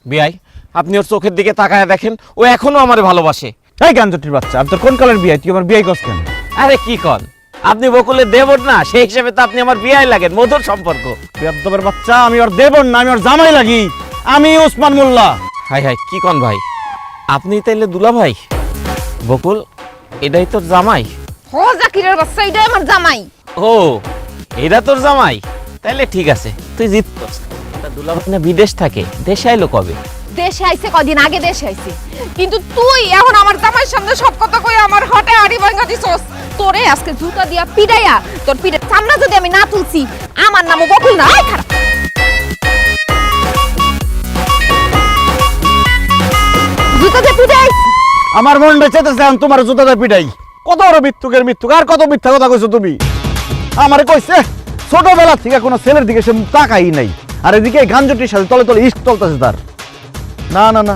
বিয়াই, আপনি ওর চোখের দিকে তাকায় দেখেন, ও এখনো আমারে ভালোবাসে। এই গাঞ্জটির বাচ্চা, আমি তোর কোন কালের বিয়ে? তুই আমার বিয়ে করছ কেন? আরে কি কন, আপনি বকুলের দেবর না, সেই হিসেবে তো আপনি আমার বিয়াই লাগেন, মধুর সম্পর্ক। বেয়াদবের বাচ্চা, আমি ওর দেবর না, আমি ওর জামাই লাগি। আমি ওসমান মোল্লা। হাই হাই, কি কন ভাই, আপনি তাইলে দুলা ভাই? বকুল, এটাই তোর জামাই? ও জাকিরের বাচ্চা, এটাই আমার জামাই। ও, এটা তোর জামাই? তাইলে ঠিক আছে, তুই জিতছস। তা দুলা ভাই না বিদেশ থাকে, দেশে আইলো কবে? দেশে আইছে কদিন আগে দেশে আইছে, কিন্তু তুই এখন আমার জামাইয়ের সামনে সব কথা কই আমার হটে আড়ি ভাঙা দিছস। তোরে আজকে জুতা দিয়া পিটাইয়া তোর পিঠের সামনে যদি আমি না তুলছি, আমার নামও বকুল না। এই খারাপ জুতা দিয়ে পিটাই। আমার মনটা চেতেছে আমি তোমার জুতাটা পিটাই। কত বড় মিথ্যুকের মিথ্যুক, আর কত মিথ্যা কথা কইছো তুমি। আমারে কইছে ছোটবেলা থেকে কোনো ছেলের দিকে সে তাকাই নাই, আর এদিকে গাঞ্জটির সাথে তলে তলে ইষ্ট চলতেছে তার। না না না,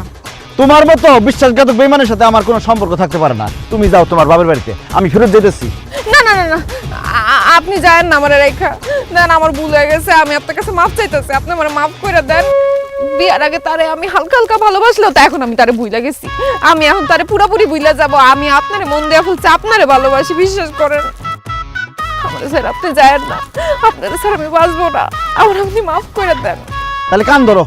তোমার মতো বিশ্বাসঘাতক বেঈমানের সাথে আমার কোনো সম্পর্ক থাকতে পারে না। তুমি যাও তোমার বাবার বাড়িতে, আমি ফেরত যেতেছি। না না না না, আপনি যায়েন না আমার রেখা দেন, আমার ভুল হয়ে গেছে, আমি আপনার কাছে মাফ চাইতেছি, আপনি আমার মাফ করে দেন। বিয়ার আগে তারে আমি হালকা হালকা ভালোবাসলেও, তা এখন আমি তারে ভুইলা গেছি। আমি এখন তারে পুরোপুরি ভুইলা যাব। আমি আপনারে মন দেয়া ফুলছি, আপনারে ভালোবাসি, বিশ্বাস করেন। আমার স্যার আপনি যায়েন না, আপনার স্যার আমি বাঁচবো না, আমার আপনি মাফ করে দেন। তাহলে কান ধরো,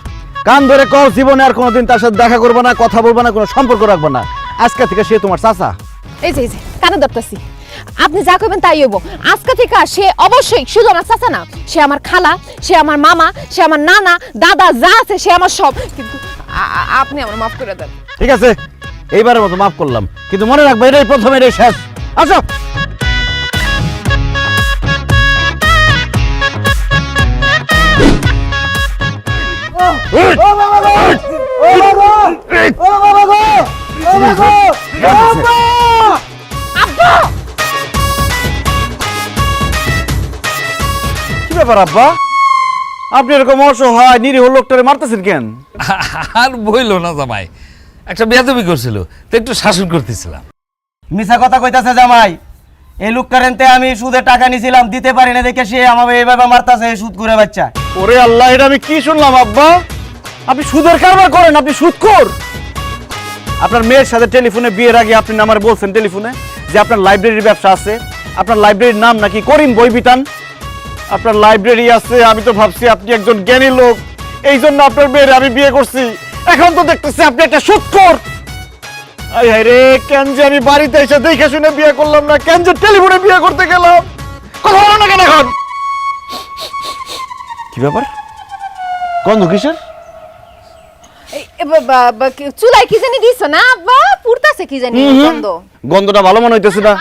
কান ধরে কও জীবনে আর কোনোদিন তার সাথে দেখা করবে না, কথা বলবে না, কোনো সম্পর্ক রাখবে না। আজকে থেকে সে তোমার চাচা। এই যে কানে ধরতেছি, আপনি যা কইবেন তাই হইব। আজকে থেকে সে অবশ্যই শুধু আমার চাচা না, সে আমার খালা, সে আমার মামা, সে আমার নানা দাদা, যা আছে সে আমার সব। কিন্তু আপনি আমার মাফ করে দেন। ঠিক আছে, এইবারের মতো মাফ করলাম, কিন্তু মনে রাখবে এটাই প্রথম, এটাই শেষ। আসো। কি ব্যাপার আব্বা, আপনি এরকম অসহায় নিরীহ লোকটারে মারতেছেন কেন? আর বইলো না জামাই, একটা বেয়াদবি করছিল তো একটু শাসন করতেছিলাম। মিছা কথা কইতাছে জামাই। এই লোক কারেন্টে আমি সুদে টাকা নিছিলাম, দিতে পারি না দেখে সে আমাকে এইভাবে মারতাছে, সুদ করে বাচ্চা। ওরে আল্লাহ, এটা আমি কি শুনলাম আব্বা? আপনি সুদের কারবার করেন, আপনি সুদখোর। আপনার মেয়ের সাথে টেলিফোনে বিয়ের আগে আপনি আমার বলছেন টেলিফোনে যে আপনার লাইব্রেরির ব্যবসা আছে, আপনার লাইব্রেরির নাম নাকি করিম বই বিতান। আপনার লাইব্রেরি আছে, আমি তো ভাবছি আপনি একজন জ্ঞানী লোক, এই জন্য আপনার মেয়ের আমি বিয়ে করছি। এখন তো দেখতেছি আপনি একটা সুদখোর। আই হায় রে, কেন যে আমি বাড়িতে এসে দেখে শুনে বিয়ে করলাম না, কেন যে টেলিফোনে বিয়ে করতে গেলাম। কথা বলো না কেন এখন? কি ব্যাপার, গন্ধ কিসের? চুলাই কি জানি দিছ না আব্বা, পুরতাছে কি জানি গন্ধ। গন্ধটা ভালো মনে হইতেছে না।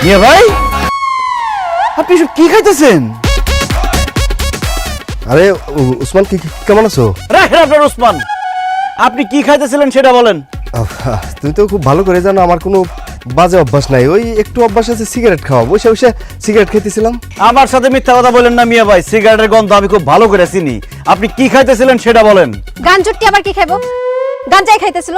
মিয়া ভাই, আপনি সব কি খাইতেছেন? আরে উসমান, কেমন আছো? রাখেন আপনার উসমান, আপনি কি খাইতেছিলেন সেটা বলেন। তুমি তো খুব ভালো করে জানো আমার কোনো বাজে অভ্যাস নাই, ওই একটু অভ্যাস আছে সিগারেট খাওয়া, বসে বসে সিগারেট খেতেছিলাম। আমার সাথে মিথ্যা কথা বলেন না মিয়া ভাই, সিগারেটের গন্ধ আমি খুব ভালো করে চিনি। আপনি কি খাইতেছিলেন সেটা বলেন। গাঞ্জটি আবার কি খাইবো? গাঞ্জাই খাইতেছিল।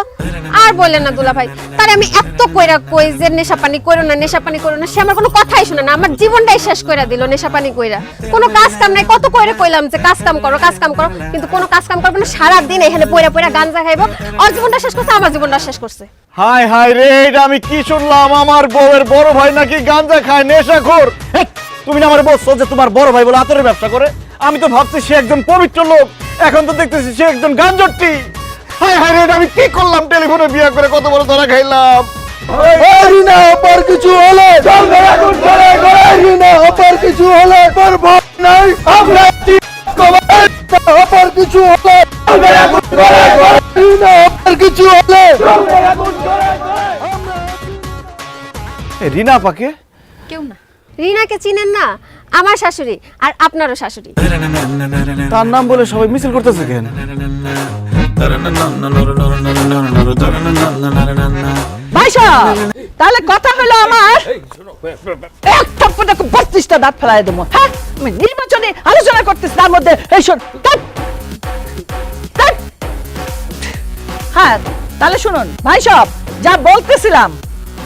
আর বললেন না দুলা ভাই, তারে আমি এত কইরা কই যে নেশা পানি কইরো না, নেশা পানি করো না, সে আমার কোনো কথাই শুনে না, আমার জীবনটাই শেষ কইরা দিল নেশা পানি কইরা। কোনো কাজ কাম নাই, কত কইরে কইলাম যে কাজ কাম করো, কাজ কাম করো, কিন্তু কোনো কাজ কাম করবে না, সারা দিন এখানে পয়রা পয়রা গাঞ্জা খাইবো। ওর জীবনটা শেষ করছে, আমার জীবনটা শেষ করছে। হাই হাই রে, এটা আমি কি শুনলাম? আমার বউয়ের বড় ভাই নাকি গাঞ্জা খায়, নেশাখোর। তুমি না আমার বলছো যে তোমার বড় ভাই বলে আতরের ব্যবসা করে? আমি তো ভাবছি সে একজন পবিত্র লোক, এখন তো দেখতেছি সে একজন গাঞ্জটি। হাই হাই রে, আমি কি করলাম? টেলিফোনে বিয়ে করে কত বড় ধরা খাইলাম। অপার কিছু হলে অপার কিছু হলে অপার কিছু হলে রিনা আপাকে? কেউ না। রিনাকে চিনেন না? আমার শাশুড়ি আর আপনারও শাশুড়ি। তার নাম বলে সবাই মিছিল করতেছে কেন? ভাই সাহেব, তাহলে কথা হলো আমার এক থাপ্পড়ে 32টা দাঁত ফেলাই দেবো। হ্যাঁ, আমি নির্বাচনে আলোচনা করতেছি, তার মধ্যে এই শোন। হ্যাঁ, তাহলে শুনুন ভাই সাহেব, যা বলতেছিলাম,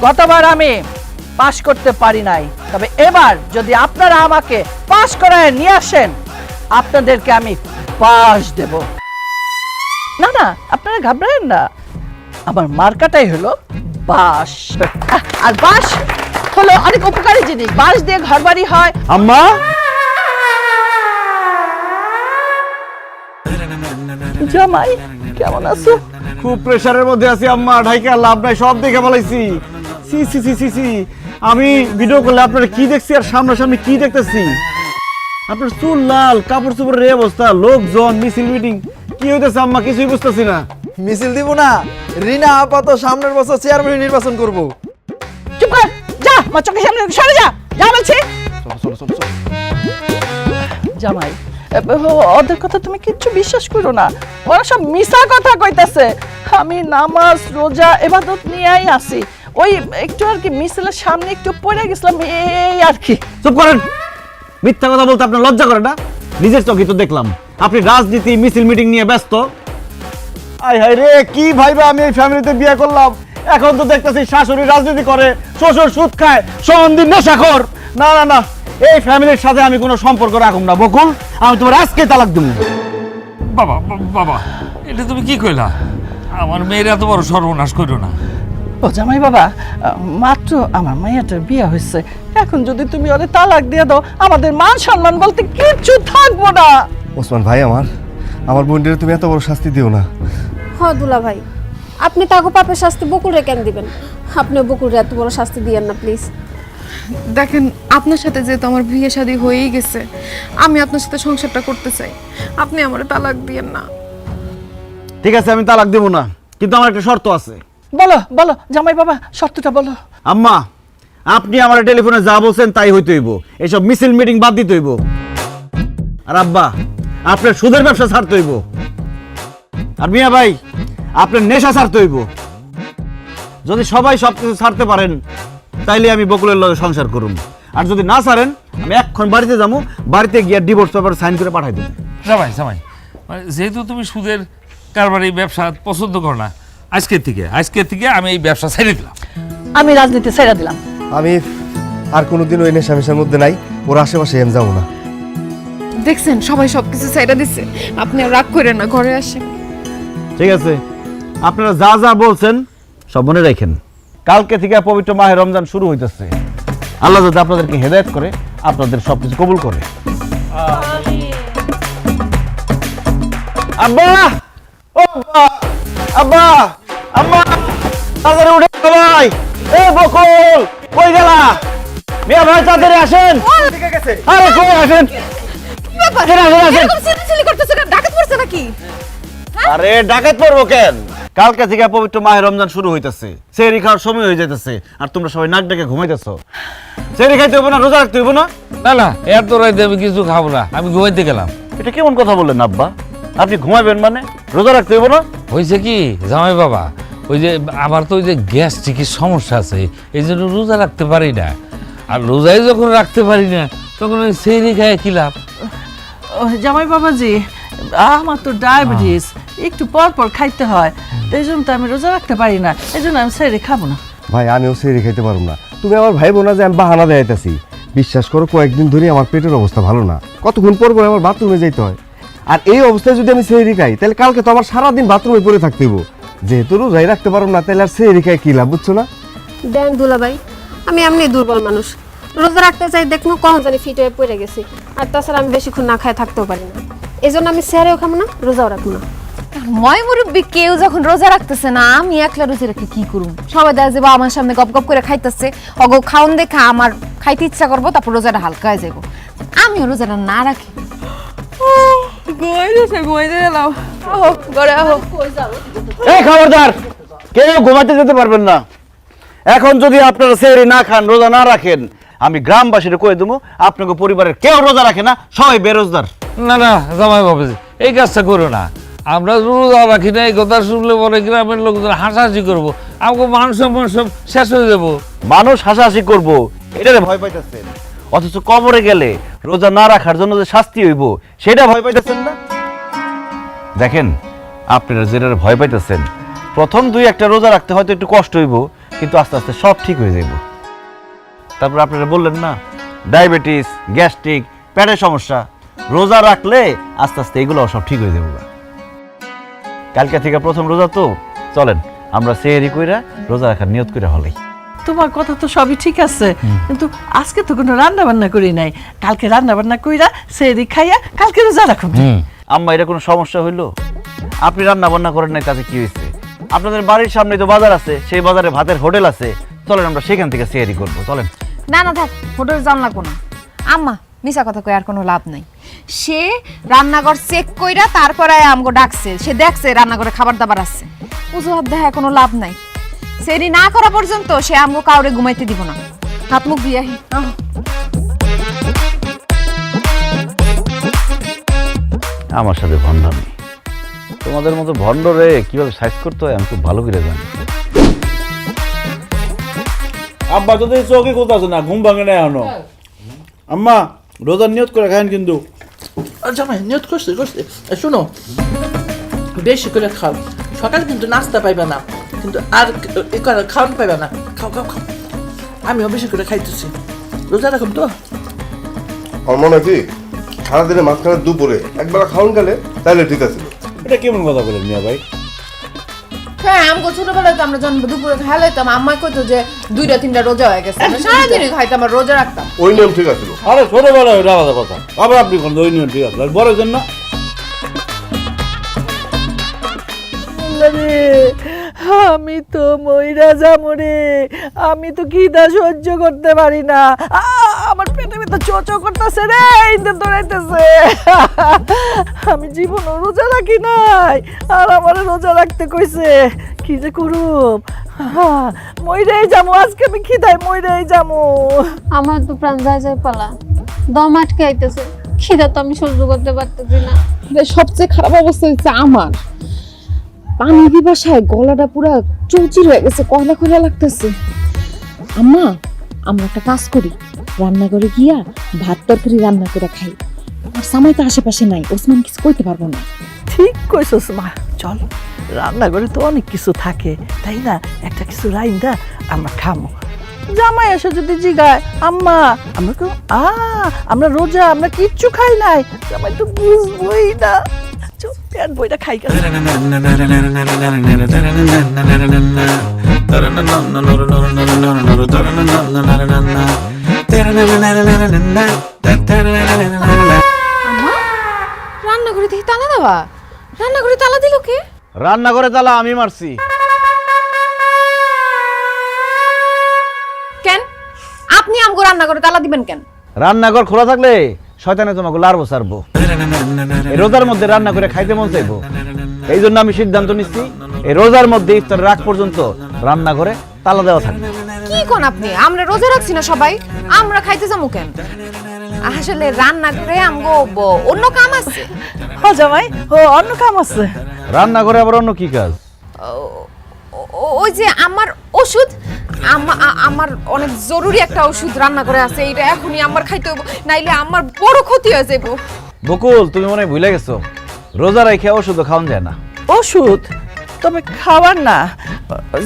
গতবার আমি পাশ করতে পারি নাই, তবে এবার যদি আপনারা আমাকে পাশ করায় নিয়ে আসেন, আপনাদেরকে আমি পাশ দেব। না না, আপনারা ঘাবড়ায়েন না, আমার মার্কাটাই হলো বাঁশ। আর বাঁশ হলো অনেক উপকারী জিনিস, বাঁশ দিয়ে ঘরবাড়ি হয়। আম্মা, জামাই কেমন আছো? খুব প্রেসারের মধ্যে আছি আম্মা, ঢাইকা লাভ নাই, সব দেখে ফেলাইছি। সি সি সি সি সি, আমি ভিডিও করলে আপনারা কি দেখছি আর সামনাসামনি কি দেখতেছি? আপনার চুল লাল, কাপড় চোপড়ের এই অবস্থা, লোকজন, মিছিল মিটিং, কি হইতেছে আম্মা? কিছুই বুঝতেছি না। মিছিল দিব না, রিনা আপাতত সামনের বছর চেয়ারম্যান নির্বাচন করব। চুপ কর, যা আমার চোখের সামনে সরে যা, যা বলছি। জামাই, ওদের কথা তুমি কিচ্ছু বিশ্বাস করো না, ওরা সব মিছা কথা কইতাছে। আমি নামাজ রোজা ইবাদত নিয়েই আছি, ওই একটু আর কি মিছিলের সামনে একটু পড়ে গেছিলাম, এই আর কি। চুপ করেন, মিথ্যা কথা বলতে আপনার লজ্জা করে না? নিজের চোখে তো দেখলাম আপনি রাজনীতি মিছিল মিটিং নিয়ে ব্যস্ত। আয় হায় রে, কি ভাইবা আমি এই ফ্যামিলিতে বিয়ে করলাম, এখন তো দেখতেছি শাশুড়ি রাজনীতি করে, শ্বশুর সুদ খায়, সন্দিন নেশাখোর। না না না, এই ফ্যামিলির সাথে আমি কোনো সম্পর্ক রাখুম না বকুল, আমি তোমার আজকে তালাক দেব। বাবা বাবা, এটা তুমি কি কইলা? আমার মেয়ের এত বড় সর্বনাশ করো না। ও জামাই বাবা, মাত্র আমার মাইয়াটার বিয়ে হয়েছে, এখন যদি তুমি ওরে তালাক দিয়ে দাও, আমাদের মান সম্মান বলতে কিচ্ছু থাকবো না। ওসমান ভাই, আমার বোনদের তুমি এত বড় শাস্তি দিও না। হ্যাঁ দুলা ভাই, আপনি তাকে পাপের শাস্তি বকুলরে কেন দিবেন? আপনি বকুলরে এত বড় শাস্তি দিয়েন না প্লিজ। দেখেন, আপনার সাথে যেহেতু আমার বিয়ে শাদী হয়েই গেছে, আমি আপনার সাথে সংসারটা করতে চাই, আপনি আমার তালাক দিয়েন না। ঠিক আছে, আমি তালাক দেব না, কিন্তু আমার একটা শর্ত আছে। বলো বলো জামাই বাবা, শর্তটা বলো। আম্মা, আপনি আমার টেলিফোনে যা বলছেন তাই হইতে হইব, এইসব মিছিল মিটিং বাদ দিতে হইব। আর আব্বা, আপনার সুদের ব্যবসা ছাড়তে হইব। আর মিয়া ভাই, আপনার নেশা ছাড়তে হইব। যদি সবাই সবকিছু ছাড়তে পারেন, তাইলে আমি বকুলের লগে সংসার করুম। আর যদি না ছাড়েন, আমি এখন বাড়িতে যাবো, বাড়িতে গিয়ে ডিভোর্স পেপার সাইন করে পাঠাই দেবো। জামাই, যেহেতু তুমি সুদের কারবার এই ব্যবসা পছন্দ করো না, আজকের থেকে আমি এই ব্যবসা ছেড়ে দিলাম। আমি রাজনীতি ছেড়ে দিলাম। আমি আর কোনোদিন ওই নেশামেশার মধ্যে নাই, ওর আশেপাশে আমি যাবো না। দেখছেন, সবাই সবকিছু ছেড়ে দিচ্ছে, আপনি আর রাগ করেন না, ঘরে আসেন। ঠিক আছে, আপনারা যা যা বলছেন সব মনে রাখেন। কালকে থেকে পবিত্র মাহে রমজান শুরু হইতেছে, আল্লাহ যদি আপনাদেরকে হেদায়েত করে, আপনাদের সবকিছু কবুল করে। আব্বা, ও আব্বা, আব্বা, আম্মা, তাড়াতাড়ি উঠে সবাই। এ বকুল, কই গেলা? মিয়া ভাই তাড়াতাড়ি আসেন। আরে কই আসেন? আরে ডাকাত পড়বো কেন? কালকে থেকে পবিত্র মাহে রমজান শুরু হইতেছে, সেহরি খাওয়ার সময় হয়ে যাইতেছে, আর তোমরা সবাই নাক ডেকে ঘুমাইতেছো। সেহরি খাইতে হইব না, রোজা রাখতে হইব না? না, এত রাইতে আমি কিছু খাবো না, আমি ঘুমাইতে গেলাম। এটা কেমন কথা বললেন আব্বা? আপনি ঘুমাইবেন মানে রোজা রাখতে হইব না? হয়েছে কি জামাই বাবা, ওই যে আমার তো ওই যে গ্যাস্ট্রিকের সমস্যা আছে, এই জন্য রোজা রাখতে পারি না। আর রোজাই যখন রাখতে পারি না, তখন ওই সেহরি খায় কি লাভ? জামাই বাবাজি, আমার তো ডায়াবেটিস, একটু পর পর খাইতে হয়, এই জন্য তো আমি রোজা রাখতে পারি না, এই জন্য আমি সেহরি খাবো না। ভাই, আমিও সেহরি খাইতে পারবো না। তুমি আমার ভাই বোনা যে আমি বাহানা দেখাইতেছি, বিশ্বাস করো কয়েকদিন ধরে আমার পেটের অবস্থা ভালো না, কতক্ষণ পর পর আমার বাথরুমে যেতে হয়। আর এই অবস্থায় যদি আমি সেহরি খাই, তাহলে কালকে তো আমার সারাদিন বাথরুমে পড়ে থাকতে হইব। যেহেতু রোজাই রাখতে পারবো না, তাহলে আর সেহরি খাই কি লাভ, বুঝছো না? দেন দুলা ভাই, আমি এমনি দুর্বল মানুষ, রোজা রাখতে চাই দেখুন কখন জানি ফিট হয়ে পড়ে গেছি। আর তাছাড়া আমি বেশিক্ষণ না খায় থাকতেও পারি না, এই জন্য আমি সেহরিও খাবো না, রোজাও রাখবো না। ময় মুরব্বী কেউ যখন রোজা রাখতেছে না, আমি একলা রোজা রেখে কি করুম? সবাই দেখা যাবো আমার সামনে গপ গপ করে খাইতেছে, অগো খাওন দেখে আমার খাইতে ইচ্ছা করবো, তারপর রোজাটা হালকা হয়ে যাবো। আমিও রোজাটা না রাখি। এই খবরদার, কেউ ঘুমাতে যেতে পারবেন না। এখন যদি আপনারা সেহরি না খান, রোজা না রাখেন, আমি গ্রামবাসীরা কয়ে দেবো আপনাকে পরিবারের কেউ রোজা রাখে না, সবাই বেরোজগার। না না জামাই বাবাজি, এই কাজটা করো না। আমরা রোজা রাখি না, এই কথা শুনলে পরে গ্রামের লোকজন হাসাহাসি করবো, আমাকে মানুষ সব শেষ হয়ে যাবো। মানুষ হাসাহাসি করবো এটারে ভয় পাইতেছেন, অথচ কবরে গেলে রোজা না রাখার জন্য যে শাস্তি হইব সেটা ভয় পাইতেছেন না। দেখেন, আপনারা যেটা ভয় পাইতেছেন, প্রথম 2-1টা রোজা রাখতে হয়তো একটু কষ্ট হইব, কিন্তু আস্তে আস্তে সব ঠিক হয়ে যাইব। তারপর আপনারা বললেন না ডায়াবেটিস, গ্যাস্ট্রিক, পেটের সমস্যা, রোজা রাখলে আস্তে আস্তে এগুলো সব ঠিক হয়ে যাবে। কালকে থেকে প্রথম রোজা তো, চলেন আমরা সেহরি কইরা রোজা রাখার নিয়ত করে হলেই। তোমার কথা তো সবই ঠিক আছে, কিন্তু আজকে তো কোনো রান্না বান্না করি নাই। কালকে রান্না বান্না কইরা সেহরি খাইয়া কালকে রোজা রাখুন। আম্মা, এটা কোনো সমস্যা হইলো? আপনি রান্না বান্না করেন নাই, তাতে কি হয়েছে? আপনাদের বাড়ির সামনে তো বাজার আছে, সেই বাজারে ভাতের হোটেল আছে, চলেন আমরা সেখান থেকে সেহরি করবো। চলেন। না না থাক, হোটেল জানলা কোনো আম্মা মিছা কথা কই আর কোনো লাভ নাই। সে রান্নাঘর চেক কইরা তারপরে আমগো ডাকছে, সে দেখছে রান্নাঘরে খাবার দাবার আছে, অজুহাত দেখা কোনো লাভ নাই। সেরি না করা পর্যন্ত সে আমগো কাউরে ঘুমাইতে দিব না। হাত মুখ দিয়ে আহি। আমার সাথে ভণ্ডামি, তোমাদের মতো ভণ্ডরে কিভাবে সাইজ করতে হয় আমি খুব ভালো করে জানি। আব্বা তো চোখে কোথাও না, ঘুম ভাঙে না এখনো। আম্মা রোজার নিয়ত করে খান কিন্তু। জামাই নিয়ত করছে করছে। শোনো, বেশি করে খাও, সকালে কিন্তু নাস্তা পাইবে না, কিন্তু আর খাওয়ান পাইবে না। খাও খাও খাও, আমিও বেশি করে খাইতেছি। রোজা রাখুন তো। আমার মনে হয় কি সারাদিনে মাঝখানে দুপুরে একবার খাওয়ান গেলে তাহলে ঠিক আছে। এটা কেমন কথা বলেন মিয়া ভাই? হ্যাঁ, আমগো ছোটবেলায় তো আমরা যখন দুপুরে খাই লাইতাম, আম্মা কইতো যে 2-3টা রোজা হয়ে গেছে, আমরা সারাদিনই খাইতাম আর রোজা রাখতাম। ওই নিয়ম ঠিক আছে। আরে ছোটবেলায় ওইটা আলাদা কথা, আবার আপনি কোন ওই নিয়ম ঠিক আছে, বড় জন্য আমি তো মইরা যাবো রে, আমি তো খিদা সহ্য করতে পারি না, আমার পেটে ভিতর চোচো করতেছে রে, ইন্দে দৌড়াইতেছে। আমি জীবন রোজা রাখি নাই, আর আমার রোজা রাখতে কইছে, কি যে করুম। মইরাই যাবো আজকে, আমি খিদায় মইরাই যাবো। আমার তো প্রাণ যায় পালা, দম আটকে আইতেছে, খিদা তো আমি সহ্য করতে পারতেছি না। সবচেয়ে খারাপ অবস্থা হচ্ছে আমার, পানি পিপাসায় গলাটা পুরা চৌচির হয়ে গেছে, কয়লা কয়লা লাগতেছে। আম্মা, আমরা একটা কাজ করি, রান্নাঘরে গিয়া ভাত তরকারি রান্না করে খাই। আর সামাই তো আশেপাশে নাই, ওসমান কিছু কইতে পারবো না। ঠিক কইছস মা, চল রান্নাঘরে তো অনেক কিছু থাকে, তাই না? একটা কিছু রাইন্দা আমরা খামো। জামাই এসে যদি জিগায় আম্মা আমরা কেউ আমরা রোজা, আমরা কিচ্ছু খাই নাই, জামাই তো বুঝবই না। চল পেট বইটা খাই গেল। রান্নাঘরে দেখি তালা দেওয়া, রান্নাঘরে তালা দিল কে? রান্নাঘরে তালা আমি মারছি। কেন আপনি আমগো রান্নাঘরে তালা দিবেন কেন? রান্নাঘর খোলা থাকলে শয়তানে তোমাকে লাড়বো সারবো, এই রোজার মধ্যে রান্না করে খাইতে মন চাইবো। এই জন্য আমি সিদ্ধান্ত নিচ্ছি, এই রোজার মধ্যে ইফতার রাগ পর্যন্ত রান্নাঘরে তালা দেওয়া থাকবে। কি কোন আপনি? আমরা রোজা রাখছি না সবাই, আমরা খাইতে যাবো কেন? আসলে রান্নাঘরে আমগো অন্য কাম আছে। ও জামাই, ও অন্য কাম আছে। রান্নাঘরে আবার অন্য কি কাজ? ওই যে আমার ওষুধ, আমার অনেক জরুরি একটা ওষুধ রান্না করে আছে, এইটা এখনই আমার খাইতে হবে, নাইলে আমার বড় ক্ষতি হয়ে যাবে। বকুল, তুমি মনে হয় ভুলে গেছো, রোজা রেখে ওষুধ খাওয়ান যায় না। ওষুধ তবে খাবার না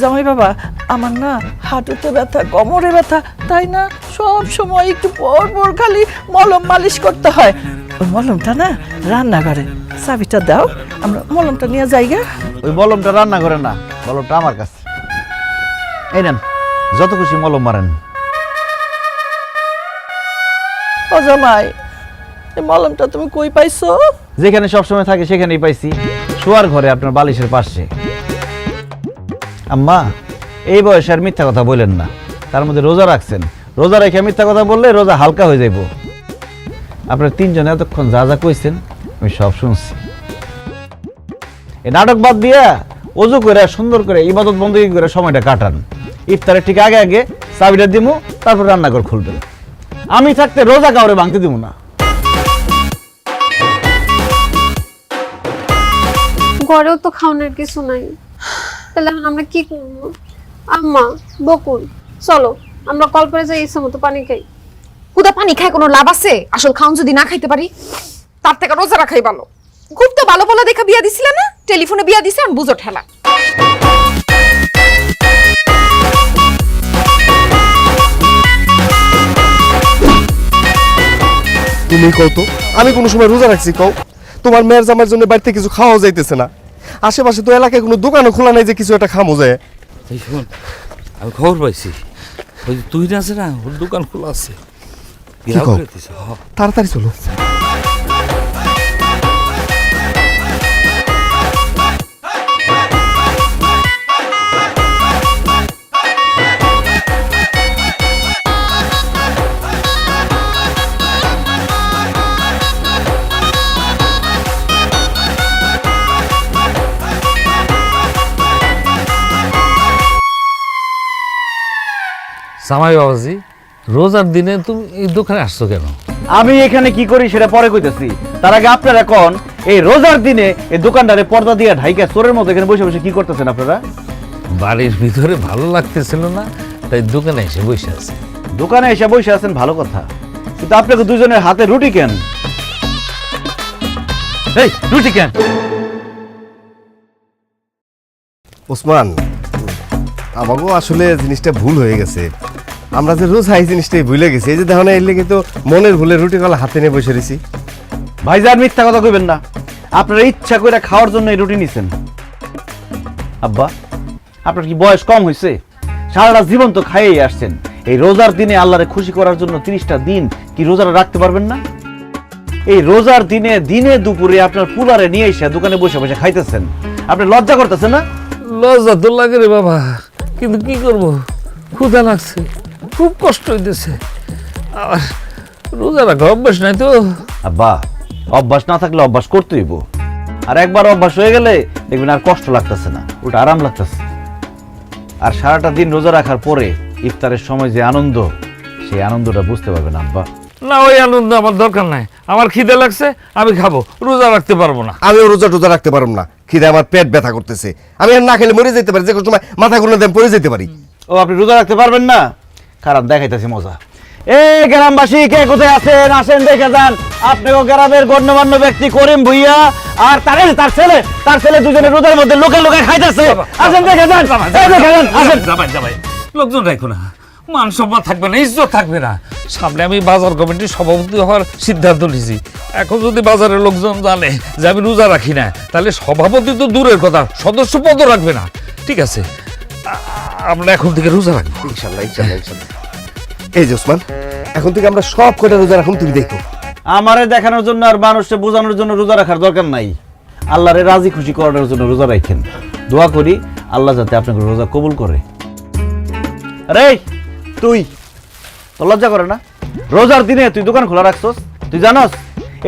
জামাই বাবা, আমার না হাঁটুতে ব্যথা, কোমরে ব্যথা, তাই না সব সময় একটু পর পর খালি মলম মালিশ করতে হয়। ওই মলমটা না রান্নাঘরে, চাবিটা দাও, আমরা মলমটা নিয়ে যাই গা। ওই মলমটা রান্নাঘরে না, মলমটা আমার কাছে। এই নেন, যত খুশি মলম মারেন। ও জামাই, এই মলমটা তুমি কই পাইছো? যেখানে সবসময় থাকে সেখানেই পাইছি, শোয়ার ঘরে আপনার বালিশের পাশে। আম্মা, এই বয়সে আর মিথ্যা কথা বলেন না, তার মধ্যে রোজা রাখছেন, রোজা রেখে মিথ্যা কথা বললে রোজা হালকা হয়ে যাইব। আপনার তিনজনে এতক্ষণ যা যা কইছেন আমি সব শুনছি। এই নাটক বাদ দিয়া অজু করে সুন্দর করে ইবাদত বন্দী করে সময়টা কাটান, ইফতারের ঠিক আগে আগে চাবিটা দিমু, তারপর রান্নাঘর খুলবেন। আমি থাকতে রোজা কাউরে ভাঙতে দিব না। ঘরেও তো খাওয়ানোর কিছু নাই, তাহলে এখন আমরা কি করবো? আম্মা, বকুল, চলো আমরা কল করে যাই, ইচ্ছা মতো পানি খাই। কুদা পানি খায় কোনো লাভ আছে? আসল খাউন যদি না খাইতে পারি, তার থেকে রোজা রাখাই ভালো। খুব তো ভালো ভালো দেখা বিয়া দিছিলে না, টেলিফোনে বিয়া দিছে, আমি বুঝো ঠেলা। তুমি কও তো, আমি কোনো সময় রোজা রাখছি কও? তোমার মেয়ের জামার জন্য বাড়িতে কিছু খাওয়া যাইতেছে না, আশেপাশে তো এলাকায় কোনো দোকানও খোলা নাই যে কিছু একটা খামো যায়। এই শোন, আমি খবর পাইছি, ওই যে তুই না আছে না, ওর দোকান খোলা আছে। কি কও? তাড়াতাড়ি চলো। জামাই বাবাজি, রোজার দিনে তুমি এই দোকানে আসছো কেন? আমি এখানে কি করি সেটা পরে কইতেছি। তার আগে আপনারা কোন এই রোজার দিনে এই দোকানদারে পর্দা দিয়ে ঢাইকা চোরের মতো এখানে বসে বসে কি করতেছেন আপনারা? বাড়ির ভিতরে ভালো লাগতেছিল না, তাই দোকানে এসে বসে আছে। দোকানে এসে বসে আছেন ভালো কথা, কিন্তু আপনাকে দুজনের হাতে রুটি কেন? এই রুটি কেন? ওসমান, আমাকেও আসলে জিনিসটা ভুল হয়ে গেছে। আমরা যে রোজ এই জিনিসটাই ভুলে গেছি। এই যে দেখো না, এর লেগে তো মনের ভুলে রুটি কলা হাতে নিয়ে বসে রয়েছি। ভাইজান মিথ্যা কথা কইবেন না, আপনারা ইচ্ছা করে খাওয়ার জন্য এই রুটি নিছেন। আব্বা, আপনার কি বয়স কম হয়েছে? সারাটা জীবন তো খাইয়েই আসছেন। এই রোজার দিনে আল্লাহরে খুশি করার জন্য 30টা দিন কি রোজাটা রাখতে পারবেন না? এই রোজার দিনে দিনে দুপুরে আপনার পুলারে নিয়ে এসে দোকানে বসে বসে খাইতেছেন, আপনি লজ্জা করতেছেন না? লজ্জা তো লাগে রে বাবা, কিন্তু কি করব, ক্ষুধা লাগছে, খুব কষ্ট হইতেছে। আর রোজা রাখা অভ্যাস নাই তো। আব্বা, অভ্যাস না থাকলে অভ্যাস করতে হইব। আর একবার অভ্যাস হয়ে গেলে দেখবেন আর কষ্ট লাগতেছে না, ওটা আরাম লাগতেছে। আর সারাটা দিন রোজা রাখার পরে ইফতারের সময় যে আনন্দ, সেই আনন্দটা বুঝতে পারবেন আব্বা। না, ওই আনন্দ আমার দরকার নাই। আমার খিদে লাগছে, আমি খাবো, রোজা রাখতে পারবো না। আমিও রোজা টোজা রাখতে পারবো না, খিদে আমার পেট ব্যথা করতেছে। আমি আর না খেলে মরে যেতে পারি, যে কোনো সময় মাথা গুলো দেন পড়ে যেতে পারি। ও, আপনি রোজা রাখতে পারবেন না? খারাপ, দেখাইতেছি মজা। এই গ্রামবাসী কে কোথায় আছেন, আসেন দেখে যান। আপনিও গ্রামের গণ্যমান্য ব্যক্তি করিম ভুইয়া আর তার ছেলে দুজনে রোজার মধ্যে লোকে লোকে খাইতেছে। আসেন দেখে যান, এই দেখে যান, আসেন। যাবাই, লোকজন রাখো না, মান সম্মান থাকবে না, ইজ্জত থাকবে না। সামনে আমি বাজার কমিটির সভাপতি হওয়ার সিদ্ধান্ত নিয়েছি। এখন যদি বাজারের লোকজন জানে যে আমি রোজা রাখি না, তাহলে সভাপতি তো দূরের কথা, সদস্য পদও রাখবে না। ঠিক আছে, আমরা এখন থেকে রোজা রাখবো ইনশাল্লাহ, ইনশাল্লাহ, ইনশাল্লাহ। এই যে ওসমান, এখন থেকে আমরা সব কটা রোজা রাখুন, তুমি দেখো। আমারে দেখানোর জন্য আর মানুষকে বোঝানোর জন্য রোজা রাখার দরকার নাই। আল্লাহরে রাজি খুশি করার জন্য রোজা রাখেন। দোয়া করি আল্লাহ যাতে আপনাকে রোজা কবুল করে। আরে তুই তো লজ্জা করে না? রোজার দিনে তুই দোকান খোলা রাখছস? তুই জানস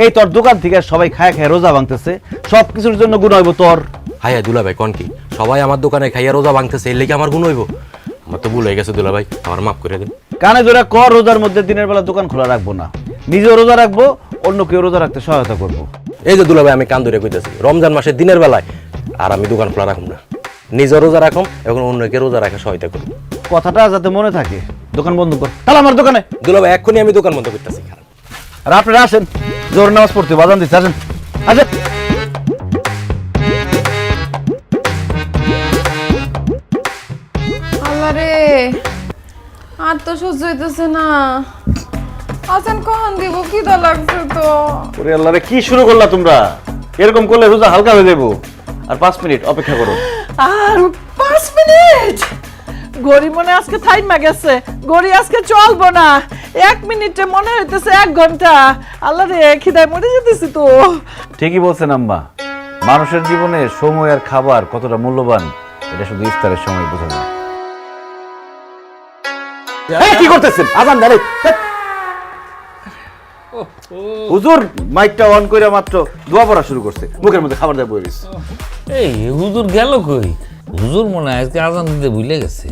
এই তোর দোকান থেকে সবাই খায় খায় রোজা ভাঙতেছে, সব কিছুর জন্য গুণ হইব তোর। হাই দুলা ভাই, কন কি সবাই আমার দোকানে খাইয়া রোজা ভাঙতেছে, এর লেগে আমার গুণ হইব? আমার তো ভুল হয়ে গেছে দুলা ভাই, আমার মাফ করে দেন। কানে ধরে কর, রোজার মধ্যে দিনের বেলা দোকান খোলা রাখবো না, নিজেও রোজা রাখবো, অন্য কেউ রোজা রাখতে সহায়তা করবো। এই যে দুলা ভাই, আমি কান ধরে কইতেছি, রমজান মাসের দিনের বেলায় আর আমি দোকান খোলা রাখুন না, নিজেও রোজা রাখুন এবং অন্যকে রোজা রাখা সহায়তা করবো। কথাটা যাতে মনে থাকে। দোকান বন্ধ কর, তাহলে আমার দোকানে। দুলা ভাই, এক্ষুনি আমি দোকান বন্ধ করতেছি। আর আপনারা আসেন, জোর নামাজ পড়তে বাজান দিচ্ছে, আসেন আসেন। আল্লাহ রে, আর তো সহ্য হইতেছে না। আছেন কখন দিব, খিদা লাগছে তো। ওরে আল্লাহ রে, কি শুরু করলা তোমরা? এরকম করলে রোজা হালকা হয়ে যাবো। আর 5 মিনিট অপেক্ষা করো। আর 5 মিনিট? গড়ি মনে আজকে থাইমা গেছে, গড়ি আজকে চলবো না। 1 মিনিটে মনে হইতেছে 1 ঘন্টা। আল্লাহ রে, খিদায় মরে যেতেছি তো। ঠিকই বলছেন আম্মা, মানুষের জীবনে সময় আর খাবার কতটা মূল্যবান এটা শুধু ইফতারের সময় বোঝা যায়। কি করতেছেন? আজান দেন। হুজুর মাইকটা অন করে মাত্র দোয়া পড়া শুরু করছে, মুখের মধ্যে খাবার দেয় বইরিস। এই হুজুর গেল কই? হুজুর মনে হয় আজকে আজান দিতে ভুলে গেছে।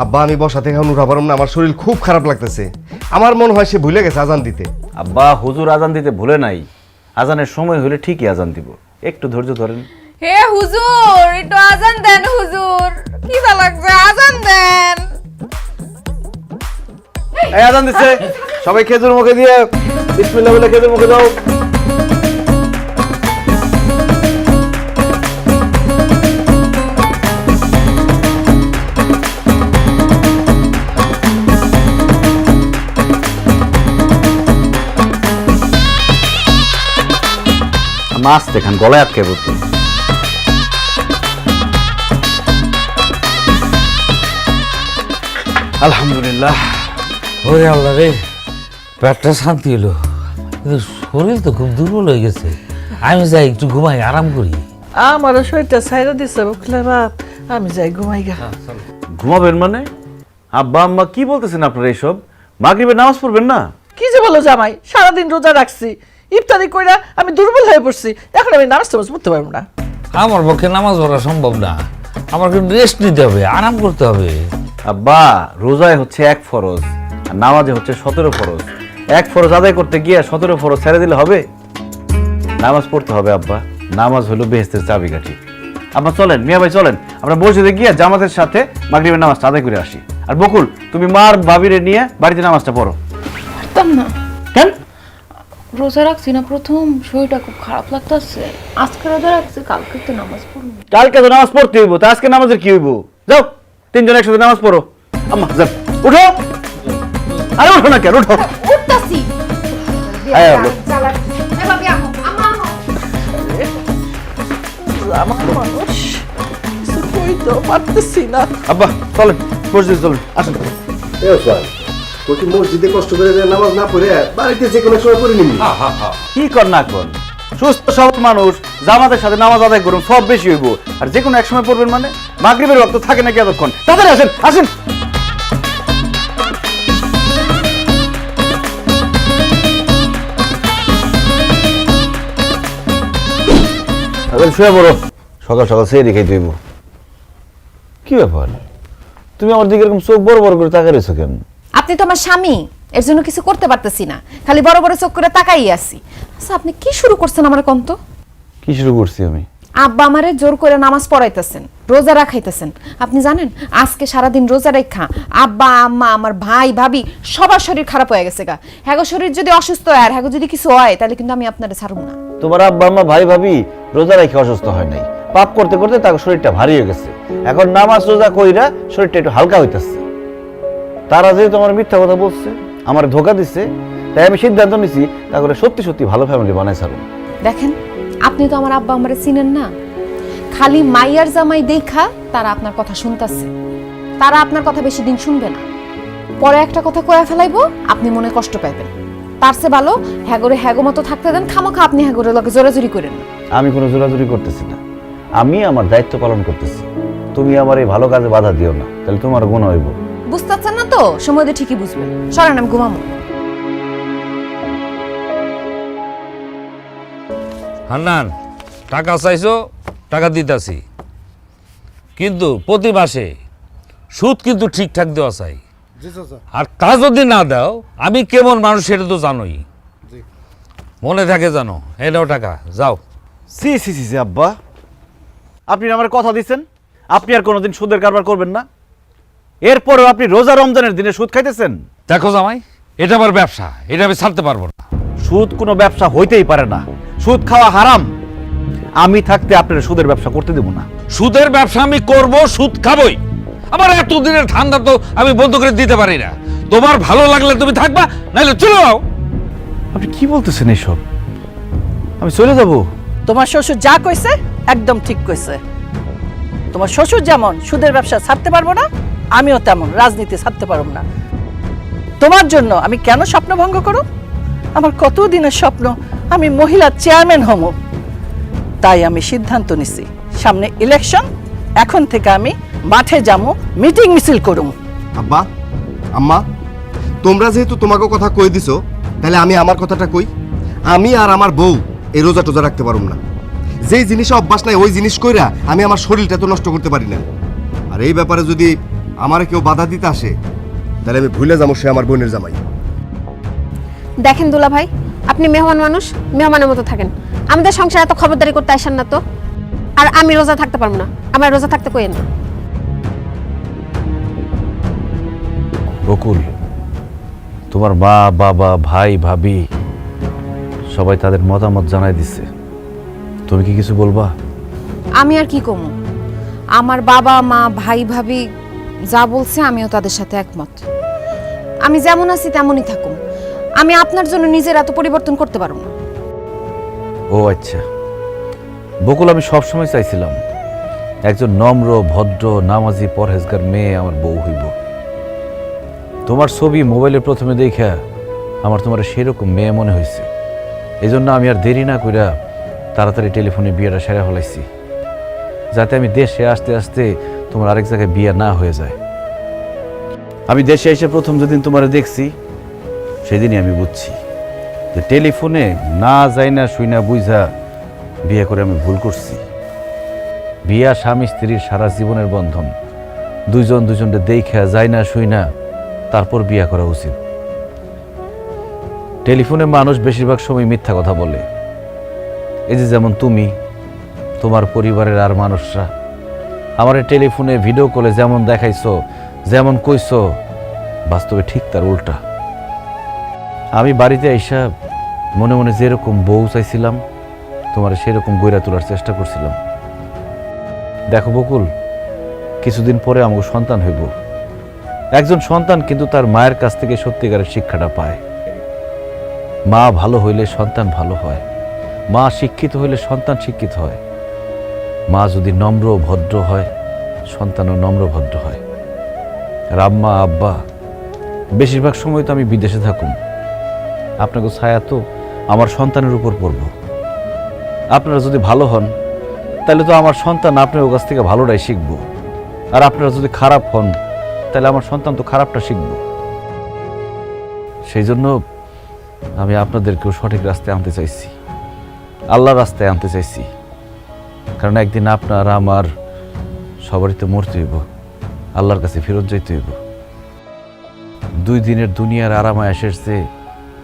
আব্বা আমি বসা থেকে এখন উঠা পারুম না, আমার শরীর খুব খারাপ লাগতেছে। আমার মনে হয় সে ভুলে গেছে আজান দিতে। আব্বা হুজুর আজান দিতে ভুলে নাই, আজানের সময় হলে ঠিকই আজান দিব, একটু ধৈর্য ধরেন। হে হুজুর, একটু আজান দেন হুজুর, খিদা লাগছে, আজান দেন। এই আজান দিচ্ছে, সবাই খেজুর মুখে দিয়ে বিসমিল্লাহ বলে খেজুর মুখে দাও। মাছ দেখান গলায় আটকে পড়তো। আলহামদুলিল্লাহ। ওরে আল্লাহ রে, পেটটা শান্তি হলো, কিন্তু শরীর তো খুব দুর্বল হয়ে গেছে। আমি যাই একটু ঘুমাই, আরাম করি। আমারও শরীরটা ছাইরা দিছে বকলা বাপ, আমি যাই ঘুমাই গা। ঘুমাবেন মানে? আব্বা আম্মা কি বলতেছেন আপনারা এইসব? মাগরিবের নামাজ পড়বেন না? কি যে বলো জামাই, সারাদিন রোজা রাখছি, ইফতারি কইরা আমি দুর্বল হয়ে পড়ছি, এখন আমি নামাজ টামাজ পড়তে পারবো না। আমার পক্ষে নামাজ পড়া সম্ভব না, আমার কিন্তু রেস্ট নিতে হবে, আরাম করতে হবে। আব্বা রোজায় হচ্ছে 1 ফরজ আর নামাজে হচ্ছে 17 ফরজ। 1 ফরজ আদায় করতে গিয়ে 17 ফরজ ছেড়ে দিলে হবে? নামাজ পড়তে হবে আব্বা, নামাজ হলো বেহেশতের চাবিকাঠি। আব্বা চলেন, মিয়া ভাই চলেন, আমরা মসজিদে গিয়ে জামাতের সাথে মাগরিবের নামাজটা আদায় করে আসি। আর বকুল তুমি মার ভাবিরে নিয়ে বাড়িতে নামাজটা পড়ো। পারতাম না। কেন? রোজা রাখছি না, প্রথম শরীরটা খুব খারাপ লাগতেছে। আজকে রোজা রাখছি, কালকে তো নামাজ পড়বো। কালকে তো নামাজ পড়তে হইব, তা আজকে নামাজের কি হইব? যাও তিনজন একসাথে নামাজ পড়ো। আম্মা যাও, উঠো। আরে উঠো না কেন, উঠো। উঠতাছি। আয় আব্বা। আমার মানুষ কিছু কইতে পারতেছি না। আব্বা চলেন মসজিদে চলেন, আসেন। মসজিদে কষ্ট করে নামাজ না পড়ে বাড়িতে যে কোনো সময় পড়ে নিবি। কি কর না কর, সুস্থ সবল মানুষ জামাতের সাথে নামাজ আদায় করুন, সব বেশি হইব। আর যে কোনো এক সময় পড়বেন মানে? মাগরিবের ওয়াক্ত থাকে নাকি এতক্ষণ? তাড়াতাড়ি আসেন, আসেন। এখন শুয়ে পড়ো, সকাল সকাল সেই রেখে দিব। কি ব্যাপার, তুমি আমার দিকে এরকম চোখ বড় বড় করে তাকাই রয়েছো কেন? আপনি তো আমার স্বামী, এর জন্য কিছু করতে পারতেছি না, খালি বড় বড় চোখ করে তাকাই আছি। আচ্ছা আপনি কি শুরু করছেন আমার কন্ত? কি শুরু করছি আমি? আব্বা আমারে জোর করে নামাজ পড়াইতেছেন, রোজা রাখাইতেছেন। আপনি জানেন আজকে সারাদিন রোজা রেখা আব্বা আম্মা আমার ভাই ভাবি সবার শরীর খারাপ হয়ে গেছে গা। হ্যাগো শরীর যদি অসুস্থ হয় আর হ্যাগো যদি কিছু হয় তাহলে কিন্তু আমি আপনারে ছাড়ব না। তোমার আব্বা আম্মা ভাই ভাবি রোজা রেখে অসুস্থ হয় নাই, পাপ করতে করতে তার শরীরটা ভারী হয়ে গেছে। এখন নামাজ রোজা কইরা শরীরটা একটু হালকা হইতেছে। তারা যে তোমার মিথ্যা কথা বলছে, আমার ধোকা দিচ্ছে, তাই আমি সিদ্ধান্ত নিছি তা করে সত্যি সত্যি ভালো ফ্যামিলি বানাই ছাড়ুন। দেখেন আপনি তো আমার আব্বা আমারে চিনেন না, খালি মাইয়ার জামাই দেখা তারা আপনার কথা শুনতাছে। তারা আপনার কথা বেশি দিন শুনবে না, পরে একটা কথা কয়া ফেলাইবো, আপনি মনে কষ্ট পাইবেন। তার চেয়ে ভালো হ্যাগরে হ্যাগো মতো থাকতে দেন, খামোখা আপনি হ্যাগরে লগে জোরাজুরি করেন না। আমি কোনো জোরাজুরি করতেছি না, আমি আমার দায়িত্ব পালন করতেছি। তুমি আমার এই ভালো কাজে বাধা দিও না, তাহলে তোমার গুণ হইব। বুঝতেছেন না তো, সময় দিয়ে ঠিকই বুঝবেন। সরেন আমি ঘুমামো। হান্নান, টাকা চাইছো, টাকা দিতাছি, কিন্তু প্রতি মাসে সুদ কিন্তু ঠিকঠাক দেওয়া চাই। আর তা যদি না দাও আমি কেমন মানুষ সেটা তো জানোই, মনে থাকে জানো। এই নাও টাকা, যাও। সি সি সি সি আব্বা, আপনি আমার কথা দিচ্ছেন আপনি আর কোনোদিন সুদের কারবার করবেন না, এরপরেও আপনি রোজা রমজানের দিনে সুদ খাইতেছেন। দেখো জামাই, এটা আমার ব্যবসা, এটা আমি ছাড়তে পারবো না। সুদ কোনো ব্যবসা হইতেই পারে না, সুদ খাওয়া হারাম। আমি থাকতে আপনার সুদের ব্যবসা করতে দেব না। সুদের ব্যবসা আমি করব, সুদ খাবই। আমার এতদিনের ঠান্ডা তো আমি বন্ধ করে দিতে পারি না। তোমার ভালো লাগলে তুমি থাকবা, নাহলে চলে যাও। আপনি কি বলতেছেন এইসব? আমি চলে যাব? তোমার শ্বশুর যা কইছে একদম ঠিক কইছে। তোমার শ্বশুর যেমন সুদের ব্যবসা ছাড়তে পারবো না, আমিও তেমন রাজনীতি ছাড়তে পারবো না। তোমার জন্য আমি কেন স্বপ্ন ভঙ্গ করব? আমার কত দিনের স্বপ্ন আমি মহিলা চেয়ারম্যান হব। তাই আমি সিদ্ধান্ত নিছি, সামনে ইলেকশন, এখন থেকে আমি মাঠে যাবো, মিটিং মিছিল করুম। আব্বা আম্মা, তোমরা যেহেতু তোমাকে কথা কই দিছো, তাহলে আমি আমার কথাটা কই। আমি আর আমার বউ এই রোজা টোজা রাখতে পারুম না। যেই জিনিসে অভ্যাস নাই ওই জিনিস কইরা আমি আমার শরীরটা তো নষ্ট করতে পারি না। আর এই ব্যাপারে যদি আমার কেউ বাধা দিতে আসে তাহলে আমি ভুলে যাবো সে আমার বোনের জামাই। দেখেন দুলা ভাই, আপনি মেহমান মানুষ, মেহমানের মতো থাকেন। আমাদের সংসারে এত খবরদারি করতে আসেন না তো। আর আমি রোজা থাকতে পারবো না, আমার রোজা থাকতে কইেন না। বকুল, তোমার মা বাবা ভাই ভাবি সবাই তাদের মতামত জানাই দিছে, তুমি কি কিছু বলবা? আমি আর কি কমু, আমার বাবা মা ভাই ভাবি যা বলছে আমিও তাদের সাথে একমত। আমি যেমন আছি তেমনই থাকুম, আমি আপনার জন্য নিজের এত পরিবর্তন করতে পারবো না। ও আচ্ছা বকুল, আমি সবসময় চাইছিলাম একজন নম্র ভদ্র নামাজি পরহেজগার মেয়ে আমার বউ হইব। তোমার ছবি মোবাইলে প্রথমে দেখা আমার তোমার সেরকম মেয়ে মনে হয়েছে। এই জন্য আমি আর দেরি না কইরা তাড়াতাড়ি টেলিফোনে বিয়েটা সেরা ফেলাইছি, যাতে আমি দেশে আসতে আসতে তোমার আরেক জায়গায় বিয়ে না হয়ে যায়। আমি দেশে এসে প্রথম যেদিন তোমার দেখছি সেদিনই আমি বুঝছি যে টেলিফোনে না যাই না শুই না বুঝা বিয়ে করে আমি ভুল করছি। বিয়া স্বামী স্ত্রীর সারা জীবনের বন্ধন, দুইজন দুজনকে দেখা যায় না শুই না তারপর বিয়া করা উচিত। টেলিফোনে মানুষ বেশিরভাগ সময় মিথ্যা কথা বলে। এই যে যেমন তুমি, তোমার পরিবারের আর মানুষরা আমার টেলিফোনে ভিডিও কলে যেমন দেখাইছো যেমন কইছো, বাস্তবে ঠিক তার উল্টা। আমি বাড়িতে আইসা মনে মনে যেরকম বউ চাইছিলাম তোমার সেরকম গইরা তোলার চেষ্টা করছিলাম। দেখো বকুল, কিছুদিন পরে আমাকে সন্তান হইব। একজন সন্তান কিন্তু তার মায়ের কাছ থেকে সত্যিকারের শিক্ষাটা পায়। মা ভালো হইলে সন্তান ভালো হয়, মা শিক্ষিত হইলে সন্তান শিক্ষিত হয়, মা যদি নম্র ভদ্র হয় সন্তানও নম্র ভদ্র হয়। আর আম্মা আব্বা বেশিরভাগ সময় তো আমি বিদেশে থাকুম, আপনাকে ছায়া তো আমার সন্তানের উপর পড়ব। আপনারা যদি ভালো হন তাহলে তো আমার সন্তান আপনার কাছ থেকে ভালোটাই শিখব, আর আপনারা যদি খারাপ হন তাহলে আমার সন্তান তো খারাপটা শিখব। সেই জন্য আমি আপনাদেরকেও সঠিক রাস্তায় আনতে চাইছি, আল্লাহর রাস্তায় আনতে চাইছি। কারণ একদিন আপনার আমার সবারই তো মরতে হইব, আল্লাহর কাছে ফেরত যাইতে হইব। 2 দিনের দুনিয়ার আরামায় এসেছে,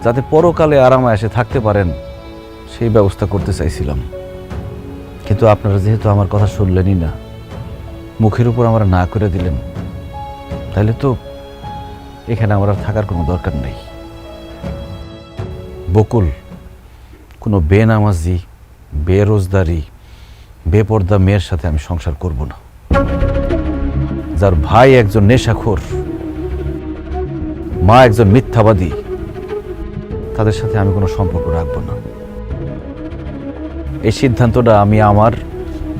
যাতে পরকালে আরামায় এসে থাকতে পারেন সেই ব্যবস্থা করতে চাইছিলাম। কিন্তু আপনারা যেহেতু আমার কথা শুনলেনই না, মুখের উপর আমরা না করে দিলেন, তাহলে তো এখানে আমার আর থাকার কোনো দরকার নেই। বকুল, কোনো বেনামাজি বেরোজগারি বেপর্দা মেয়ের সাথে আমি সংসার করব না। যার ভাই একজন নেশাখোর, মা একজন মিথ্যাবাদী, তাদের সাথে আমি কোনো সম্পর্ক রাখবো না। এই সিদ্ধান্তটা আমি আমার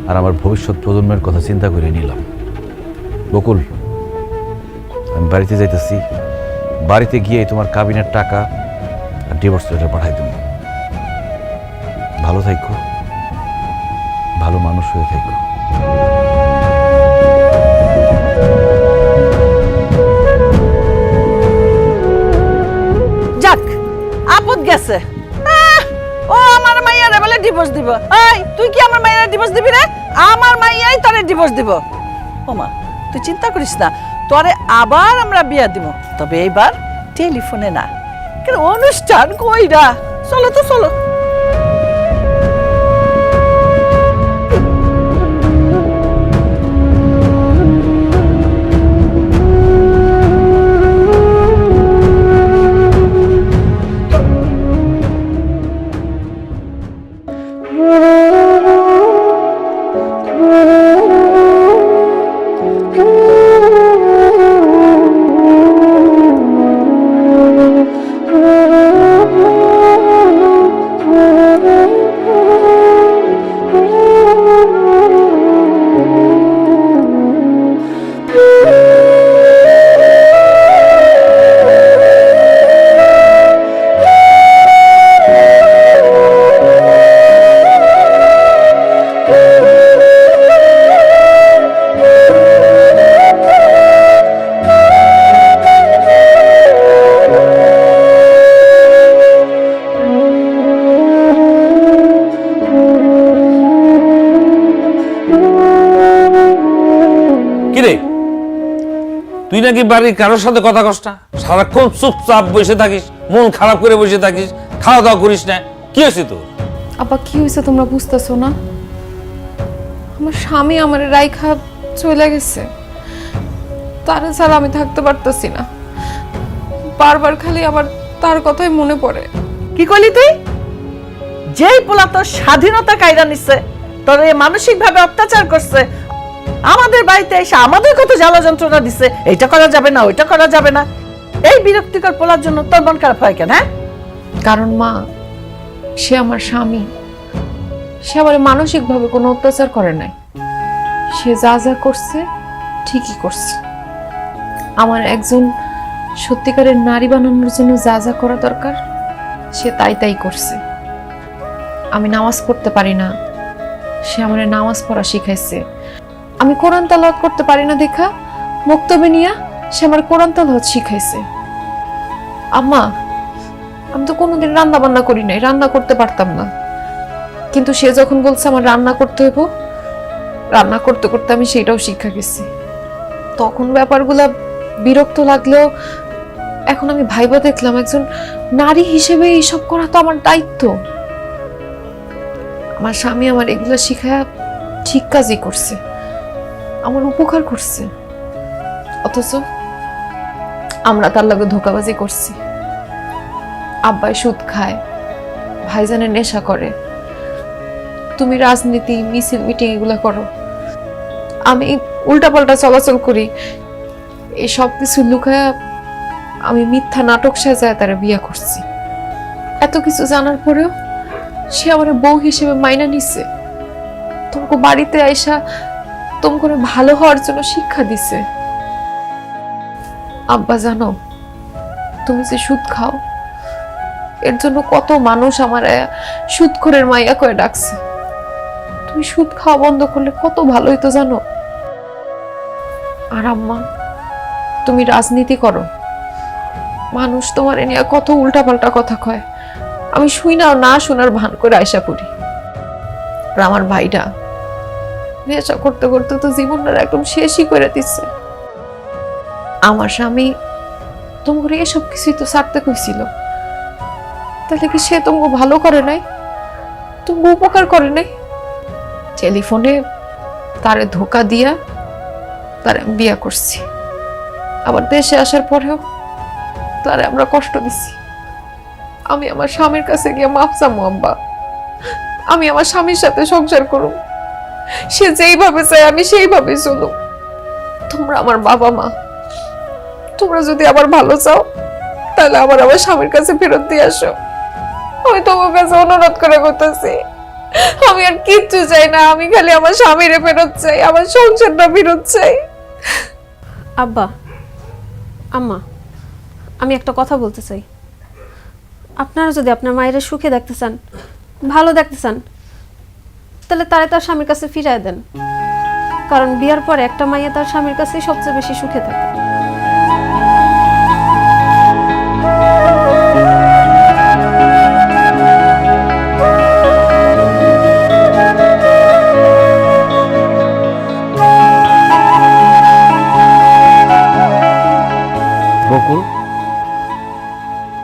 আর আমার ভবিষ্যৎ প্রজন্মের কথা চিন্তা করে নিলাম। বকুল, আমি বাড়িতে যাইতেছি, বাড়িতে গিয়ে তোমার কাবিনের টাকা আর ডিভোর্স লেটার পাঠাই দেব। ভালো থাকো, ভালো মানুষ হয়ে থাকো। যাক, আপদ গেছে। ও আমার মাইয়ারে বলে ডিভোর্স দিব। এই, তুই কি আমার মাইয়ারে ডিভোর্স দিবি রে? আমার মাইয়াই তোরে ডিভোর্স দিব। ও মা, তুই চিন্তা করিস না, তোরে আবার আমরা বিয়া দিব, তবে এইবার টেলিফোনে না, কেন অনুষ্ঠান কইরা। চলো তো চলো। নাকি বাড়ির কারোর সাথে কথা কস না, সারাক্ষণ চুপচাপ বসে থাকিস, মন খারাপ করে বসে থাকিস, খাওয়া দাওয়া করিস না, কি হয়েছে তোর? আব্বা কি হয়েছে তোমরা বুঝতেছো না? আমার স্বামী আমার রাইখা চলে গেছে, তার ছাড়া আমি থাকতে পারতেছি না। বারবার খালি আবার তার কথাই মনে পড়ে। কি করলি তুই? যেই পোলা তোর স্বাধীনতা কায়দা নিচ্ছে, তোর মানসিক ভাবে অত্যাচার করছে, আমাদের বাড়িতে এসে আমাদের কত জ্বালা যন্ত্রণা দিচ্ছে, এইটা করা যাবে না ওইটা করা যাবে না, এই বিরক্তিকর পোলার জন্য তোর মন খারাপ হয় কেন? হ্যাঁ, কারণ মা, সে আমার স্বামী, সে আমার মানসিক ভাবে কোনো অত্যাচার করে নাই। সে যা যা করছে ঠিকই করছে। আমার একজন সত্যিকারের নারী বানানোর জন্য যা যা করা দরকার সে তাই তাই করছে। আমি নামাজ পড়তে পারি না, সে আমার নামাজ পড়া শিখাইছে। আমি কোরআন তেলাওয়াত করতে পারি না দেখা মুক্তবে নিয়া সে আমার কোরআন তেলাওয়াত শিখাইছে। আম্মা, আমি তো কোনোদিন রান্না বান্না করি নাই, রান্না করতে পারতাম না, কিন্তু সে যখন বলছে আমার রান্না করতে হইব, রান্না করতে করতে আমি সেটাও শিক্ষা গেছি। তখন ব্যাপারগুলা বিরক্ত লাগলেও এখন আমি ভাইবা দেখলাম একজন নারী হিসেবে এইসব করা তো আমার দায়িত্ব। আমার স্বামী আমার এগুলো শিখায় ঠিক কাজই করছে, আমার উপকার করছে, অথচ আমরা তার লগে ধোঁকাবাজি করছি। আব্বাই সুদ খায়, ভাইজানের নেশা করে, তুমি রাজনীতি মিছিল মিটিং এগুলা করো, আমি উল্টাপাল্টা চলাচল করি। এই সব কিছু লুকায়া আমি মিথ্যা নাটক সাজায় তারা বিয়ে করছি। এত কিছু জানার পরেও সে আমার বউ হিসেবে মাইনা নিছে, তোমাকে বাড়িতে আইসা তোমাকে ভালো হওয়ার জন্য শিক্ষা দিছে। আব্বা জানো, তুমি যে সুদ খাও এর জন্য কত মানুষ আমার সুদখোরের মাইয়া করে ডাকছে। তুমি সুদ খাওয়া বন্ধ করলে কত ভালো হইতো জানো। আর আম্মা, তুমি রাজনীতি করো, মানুষ তোমার এ নিয়ে কত উল্টাপাল্টা কথা কয়, আমি শুই না না শোনার ভান করে আয়সা করি। আর আমার ভাইটা নেশা করতে করতে তো জীবনটা একদম শেষই করে দিচ্ছে। আমার স্বামী তোমাকে এসব কিছুই তো ছাড়তে কইছিল, তাহলে কি সে তোমাকে ভালো করে নাই, তোমাকে উপকার করে নাই? টেলিফোনে তারে ধোকা দিয়া তারে আমি বিয়া করছি, আবার দেশে আসার পরেও তারে আমরা কষ্ট দিছি। আমি আমার স্বামীর কাছে গিয়ে মাফ চামু আব্বা, আমি আমার স্বামীর সাথে সংসার করুম, সে যেইভাবে চাই আমি সেইভাবে চলুম। তোমরা আমার বাবা মা, তোমরা যদি আবার ভালো চাও তাহলে আবার আমার স্বামীর কাছে ফেরত দিয়ে আসো। আমি তোমার কাছে অনুরোধ করে করতেছি, আমি আর কিচ্ছু চাই না, আমি খালি আমার স্বামীরে ফেরত চাই, আমার সংসারটা ফেরত চাই। আব্বা, আম্মা, আমি একটা কথা বলতে চাই। আপনারা যদি আপনার মায়ের সুখে দেখতে চান, ভালো দেখতে চান, তাহলে তারে তার স্বামীর কাছে ফিরায় দেন, কারণ বিয়ার পরে একটা মাইয়া তার স্বামীর কাছেই সবচেয়ে বেশি সুখে থাকে। বকুল,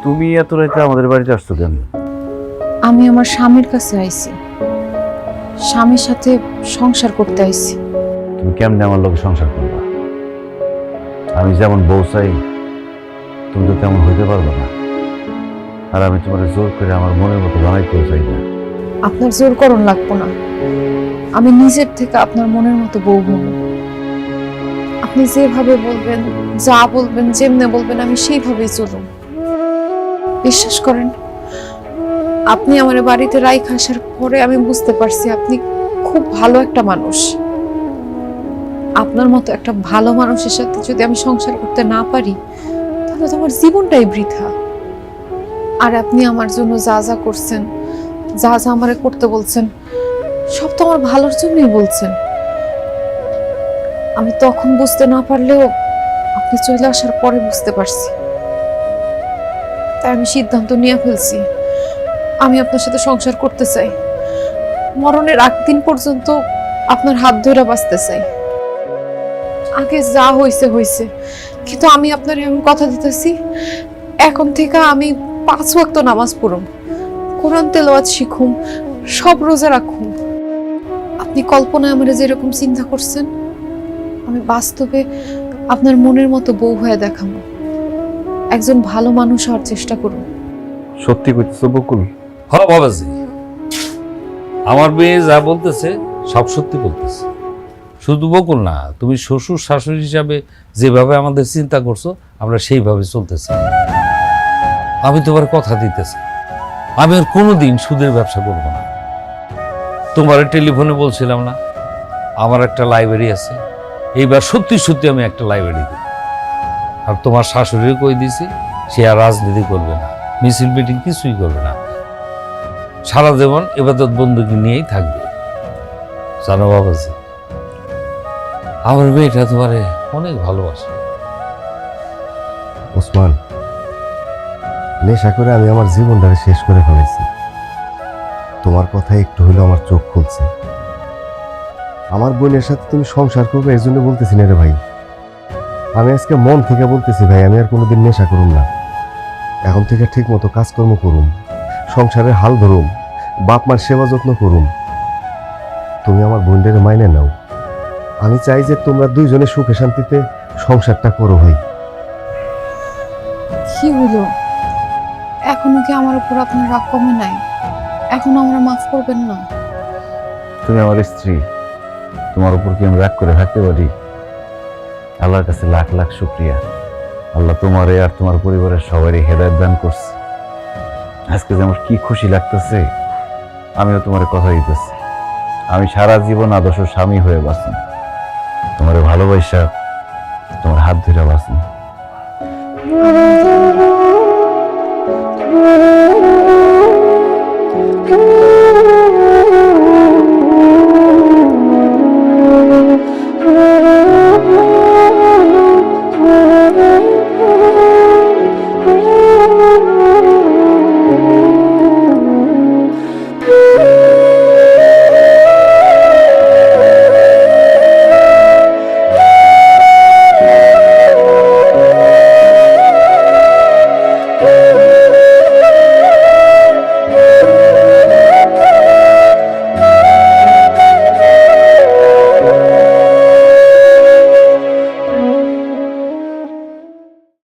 তুমি এত রাতে আমাদের বাড়িতে আসছো কেন? আমি আমার স্বামীর কাছে আইছি, স্বামীর সাথে সংসার করতে আইছি। তুমি কেমনে আমার লোকে সংসার করবা? আমি যেমন বউ চাই তুমি তো তেমন হইতে পারবে না, আর আমি তোমার জোর করে আমার মনের মতো বানাইতেও চাই না। আপনার জোর করণ লাগবো না, আমি নিজের থেকে আপনার মনের মতো বউ হব। আপনি যেভাবে বলবেন, যা বলবেন, যেমনে বলবেন আমি সেইভাবেই চলুন। বিশ্বাস করেন, আপনি আমার বাড়িতে রাইখা আসার পরে আমি বুঝতে পারছি আপনি খুব ভালো একটা মানুষ। আপনার মতো একটা ভালো মানুষের সাথে যদি আমি সংসার করতে না পারি তাহলে তো আমার জীবনটাই বৃথা। আর আপনি আমার জন্য যা যা করছেন, যা যা আমারে করতে বলছেন, সব তো আমার ভালোর জন্যই বলছেন। আমি তখন বুঝতে না পারলেও আপনি চলে আসার পরে বুঝতে পারছি, তাই আমি সিদ্ধান্ত নিয়ে ফেলছি আমি আপনার সাথে সংসার করতে চাই। মরণের আগ দিন পর্যন্ত আপনার হাত ধরে বাঁচতে চাই। আগে যা হয়েছে হয়েছে, কিন্তু আমি আপনার এমন কথা দিতেছি, এখন থেকে আমি 5 ওয়াক্ত নামাজ পড়ুম, কোরআন তেলাওয়াত শিখুম, সব রোজা রাখুম। আপনি কল্পনায় আমার যেরকম চিন্তা করছেন, আমি বাস্তবে আপনার মনের মতো বউ হয়ে দেখাবো, একজন ভালো মানুষ হওয়ার চেষ্টা করুন। সত্যি কইতেছো বকুল? হ্যাঁ বাবাজি, আমার মেয়ে যা বলতেছে সব সত্যি বলতেছে। শুধু বকুল না, তুমি শ্বশুর শাশুড়ি হিসাবে যেভাবে আমাদের চিন্তা করছো আমরা সেইভাবে চলতেছি। আমি তোমার কথা দিতেছি, আমি আর কোনোদিন সুদের ব্যবসা করব না। তোমার টেলিফোনে বলছিলাম না আমার একটা লাইব্রেরি আছে, এইবার সত্যি সত্যি আমি একটা লাইব্রেরি দিই। আর তোমার শাশুড়িও কই দিছি সে আর রাজনীতি করবে না, মিছিল মিটিং কিছুই করবে না, সারা জীবন ইবাদত বন্দুকি নিয়েই থাকবে। জানো বাবাজি, আমার মেয়েটা তোমারে অনেক ভালোবাসে। ওসমান, নেশা করে আমি আমার জীবনটাকে শেষ করে ফেলেছি। তোমার কথা একটু হলেও আমার চোখ খুলছে। আমার বোনের সাথে তুমি সংসার করবে এর জন্য বলতেছি না রে ভাই, আমি আজকে মন থেকে বলতেছি ভাই, আমি আর কোনোদিন নেশা করুম না। এখন থেকে ঠিক মতো কাজকর্ম করুম, সংসারের হাল ধরুম, বাপ মার সেবা যত্ন করুম। তুমি আমার বোনদের মাইনে নাও। আমি চাই যে তোমরা দুইজনে সুখে শান্তিতে সংসারটা করো ভাই। কি হইলো? এখনো কি আমার উপর আপনার রাগ কমে নাই? এখনো আমরা মাফ করবেন না? তুমি আমার স্ত্রী, তোমার উপর কি আমি রাগ করে থাকতে পারি? আল্লাহর কাছে লাখ লাখ শুকরিয়া, আল্লাহ তোমারে আর তোমার পরিবারের সবারই হেদায়েত দান করছে। আজকে যে আমার কি খুশি লাগতেছে, আমিও তোমার কথা দিতেছি, আমি সারা জীবন আদর্শ স্বামী হয়ে বাঁচি, তোমার ভালোবাসা, তোমার হাত ধরে বাঁচি।